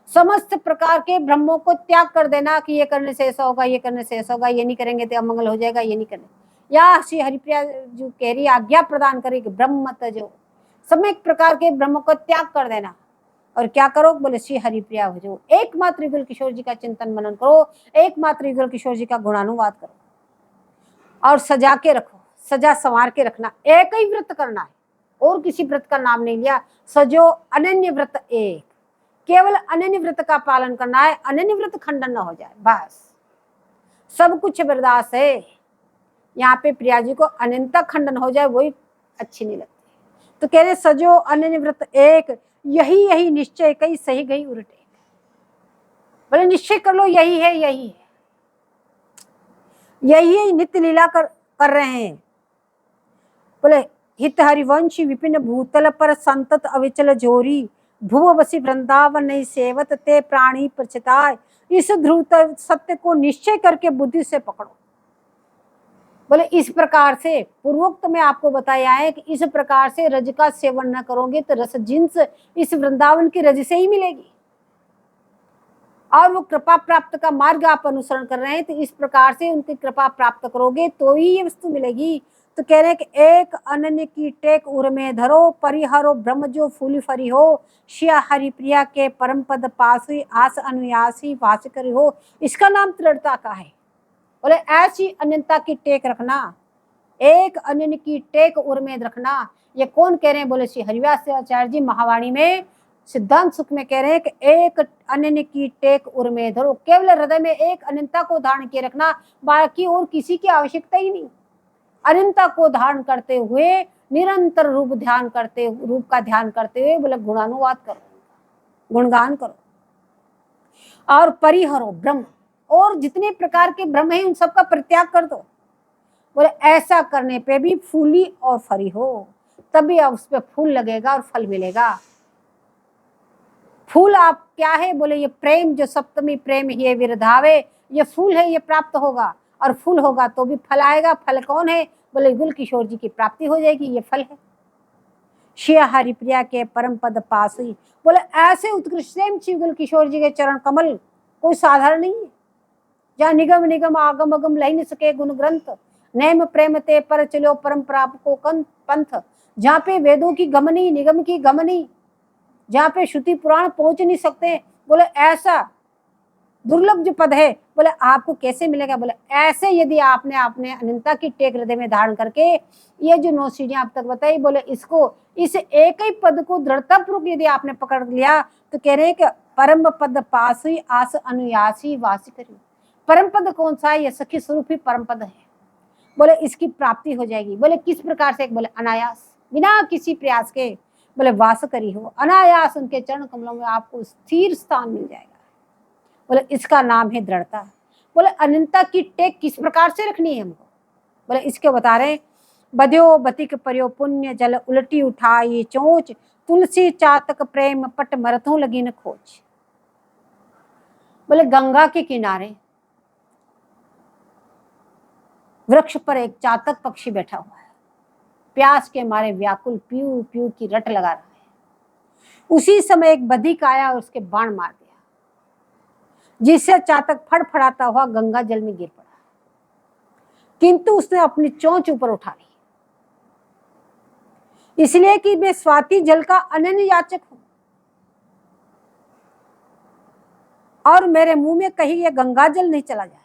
Speaker 1: समस्त प्रकार के ब्रह्मों को त्याग कर देना कि ये करने से ऐसा होगा, ये करने से ऐसा होगा, ये नहीं करेंगे तो अमंगल हो जाएगा, ये नहीं करने। या श्री हरिप्रिया जो कह रही आज्ञा प्रदान करेगी ब्रह्म तजो, सब एक प्रकार के ब्रह्म को त्याग कर देना। और क्या करो, बोले श्री हरिप्रिया भजो, एकमात्र युगल किशोर जी का चिंतन मनन करो, एकमात्र युगल किशोर जी का गुणानुवाद करो और सजा के रखो, सजा संवार के रखना। एक ही व्रत करना है, और किसी व्रत का नाम नहीं लिया। सजो अनन्य व्रत एक, केवल अनन्य व्रत का पालन करना है, अनन्य व्रत खंडन न हो जाए, बस सब कुछ बर्दाश्त है। यहाँ पे प्रिया जी को अनंता खंडन हो जाए वही अच्छी नहीं लगती। तो कह रहे सजो अनन्य व्रत एक, यही यही निश्चय कई सही गई उलटे। बोले निश्चय कर लो यही है, यही है, यही नित्य लीला कर रहे हैं। बोले हित हरिवंश विपिन भूतल पर संतत अविचल जोरी,
Speaker 2: भुववसी वृंदावन नहीं सेवत ते प्राणी प्रचिताय। इस ध्रुव सत्य को निश्चय करके बुद्धि से पकड़ो। बोले इस प्रकार से पूर्वोक्त में आपको बताया है कि इस प्रकार से रज का सेवन न करोगे तो रस जिन्स इस वृंदावन की रज से ही मिलेगी, और वो कृपा प्राप्त का मार्ग आप अनुसरण कर रहे हैं, तो इस प्रकार से उनकी कृपा प्राप्त करोगे तो ही ये वस्तु मिलेगी। तो कह रहे हैं कि एक अनन्य की टेक उर में धरो, परिहरो ब्रह्म जो फूली फरी हो, शिया हरि प्रिया के परम पद पास हुई, आस अनुयासी वास करी हो। इसका नाम दृढ़ता का है। बोले ऐसी अनंतता की टेक रखना, एक अनन्य की टेक उर में रखना। ये कौन कह रहे हैं? बोले श्री हरिव्यास आचार्य जी महावाणी में सिद्धांत सुख में कह रहे हैं कि एक अनन्य की टेक उर में धरो। केवल हृदय में एक अनंतता को धारण किए रखना, बाकी और किसी की आवश्यकता ही नहीं। अनंतता को धारण करते हुए निरंतर रूप ध्यान करते, रूप का ध्यान करते हुए बोले गुणानुवाद करो, गुणगान करो, और परिहरो ब्रह्म, और जितने प्रकार के ब्रह्म है उन सबका परित्याग कर दो। बोले ऐसा करने पे भी फूली और फरी हो, तभी अब उस पर फूल लगेगा और फल मिलेगा। फूल आप क्या है? बोले ये प्रेम, जो सप्तमी प्रेम ये विरधावे, ये फूल है, ये प्राप्त होगा, और फूल होगा तो भी फल आएगा। फल कौन है? बोले गुल किशोर जी की प्राप्ति हो जाएगी, ये फल है। शिया हरिप्रिया के परम पद पास हुई। बोले ऐसे उत्कृष्ट शिव गुल किशोर जी के चरण कमल कोई साधारण नहीं है, जहाँ निगम निगम आगम अगम लही न सके गुण ग्रंथ, नेम प्रेम ते पर चलो परंपरा को पंथ, जहाँ पे वेदों की गमनी, निगम की गमनी, जहाँ पे श्रुति पुराण पहुंच नहीं सकते। बोले ऐसा दुर्लभ जो पद है, बोले आपको कैसे मिलेगा? बोले ऐसे यदि आपने अपने अनंतता की टेक हृदय में धारण करके ये जो 9 सीढ़ियां अब तक बताई, बोले इसको, इस एक ही पद को दृढ़तापूर्वक यदि आपने पकड़ लिया तो कह रहे हैं कि परम पद पास हुई, आस अनुयासी वासी करी। परम पद कौन सा है? ये सखी स्वरूप ही परम पद है। बोले इसकी प्राप्ति हो जाएगी। बोले किस प्रकार से? बोले अनायास, बिना किसी प्रयास के। बोले वास करी हो, अनायास उनके चरण कमलों में आपको स्थिर स्थान मिल जाएगा। बोले इसका नाम है दृढ़ता। बोले अनंतता की टेक किस प्रकार से रखनी है हमको? बोले इसके बता रहे, बध्यो बतिक पर्यो पुण्य जल उलटी उठाई चोंच, तुलसी चातक प्रेम पट मरथों लगी न खोज। बोले गंगा के किनारे वृक्ष पर एक चातक पक्षी बैठा हुआ है, प्यास के मारे व्याकुल पीऊ पीऊ की रट लगा रहा है। उसी समय एक बधिक आया और उसके बाण मार दिया, जिससे चातक फड़फड़ाता हुआ गंगा जल में गिर पड़ा, किंतु उसने अपनी चोंच ऊपर उठा ली, इसलिए कि मैं स्वाति जल का अनन्य याचक हूं, और मेरे मुंह में कहीं ये गंगा जल नहीं चला जाए।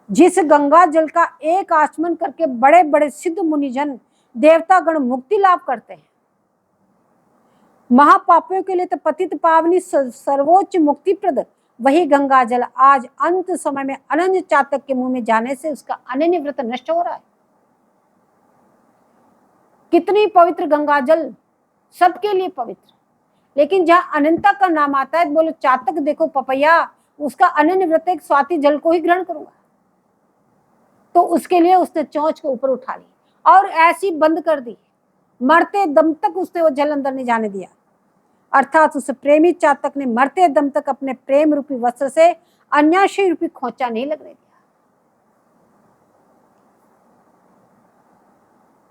Speaker 2: जिस गंगा जल का एक आचमन करके बड़े बड़े सिद्ध मुनिजन देवतागण मुक्ति लाभ करते हैं, महापापियों के लिए तो पतित पावनी सर्वोच्च मुक्तिप्रद वही गंगा जल आज अंत समय में अनन्य चातक के मुंह में जाने से उसका अनन्य व्रत नष्ट हो रहा है। कितनी पवित्र गंगा जल, सबके लिए पवित्र, लेकिन जहां अनंता का नाम आता है, बोलो चातक देखो पपैया, उसका अनन्य व्रत एक स्वाति जल को ही ग्रहण करूंगा, तो उसके लिए उसने चोंच को ऊपर उठा ली और ऐसी बंद कर दी, मरते दम तक उसने वो जल अंदर नहीं जाने दिया। अर्थात उस प्रेमी चातक ने मरते दम तक अपने प्रेम रूपी वस्त्र से अन्याशी रूपी खोचा नहीं लगने दिया।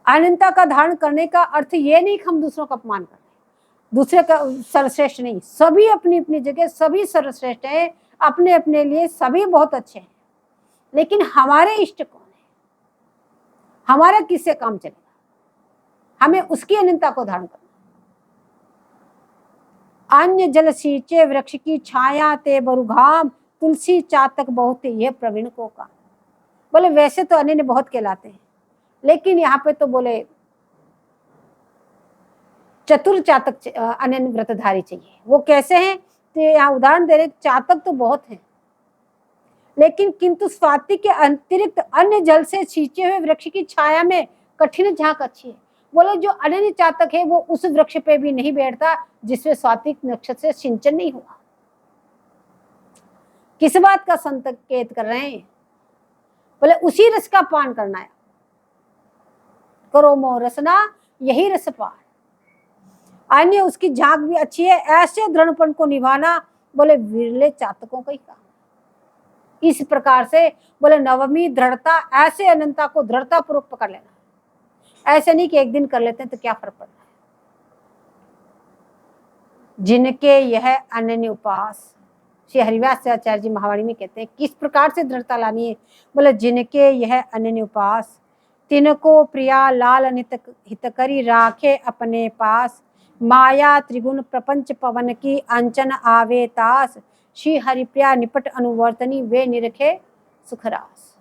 Speaker 2: अनंतता का धारण करने का अर्थ ये नहीं कि हम दूसरों का अपमान कर रहे हैं, दूसरे का सर्वश्रेष्ठ नहीं, सभी अपनी अपनी जगह सभी सर्वश्रेष्ठ है, अपने अपने लिए सभी बहुत अच्छे हैं, लेकिन हमारे इष्ट कौन है? हमारा किससे काम चलेगा? हमें उसकी अनंतता को धारण करना। अन्य जल सींचे वृक्ष की छाया ते बरुघाम, तुलसी चातक बहुत यह प्रवीण को काम। बोले वैसे तो अन्य बहुत कहलाते हैं, लेकिन यहाँ पे तो बोले चतुर चातक अनन्य व्रतधारी चाहिए। वो कैसे हैं? तो यहाँ उदाहरण दे रहे, चातक तो बहुत हैं, लेकिन किंतु स्वाति के अतिरिक्त अन्य जल से सींचे हुए वृक्ष की छाया में कठिन झांक अच्छी है। बोले जो अनन्य चातक है वो उस वृक्ष पे भी नहीं बैठता जिसमें स्वाति नक्षत्र से सिंचन नहीं हुआ। किस बात का संकेत कर रहे हैं? बोले उसी रस का पान करना है, करो मोह रसना यही रस पान। अन्य उसकी झांक भी अच्छी है, ऐसे दृढ़पन को निभाना बोले विरले चातकों का ही काम। इस प्रकार से बोले नवमी दृढ़ता, ऐसे अनंता को दृढ़ता पूर्वक पकड़ लेना। ऐसे नहीं कि एक दिन कर लेते हैं तो क्या फर्क पड़ता है। जिनके यह अनन्य उपास, श्री हरिव्यास आचार्य जी महावाणी में कहते हैं किस प्रकार से दृढ़ता लानी है। बोले जिनके यह अनन्य उपास, तिनको प्रिया लाल हितकरी राखे अपने पास, माया त्रिगुण प्रपंच पवन की अंचन आवे तास, श्री हरिप्रिया निपट अनुवर्तनी वे निरखे सुखरास।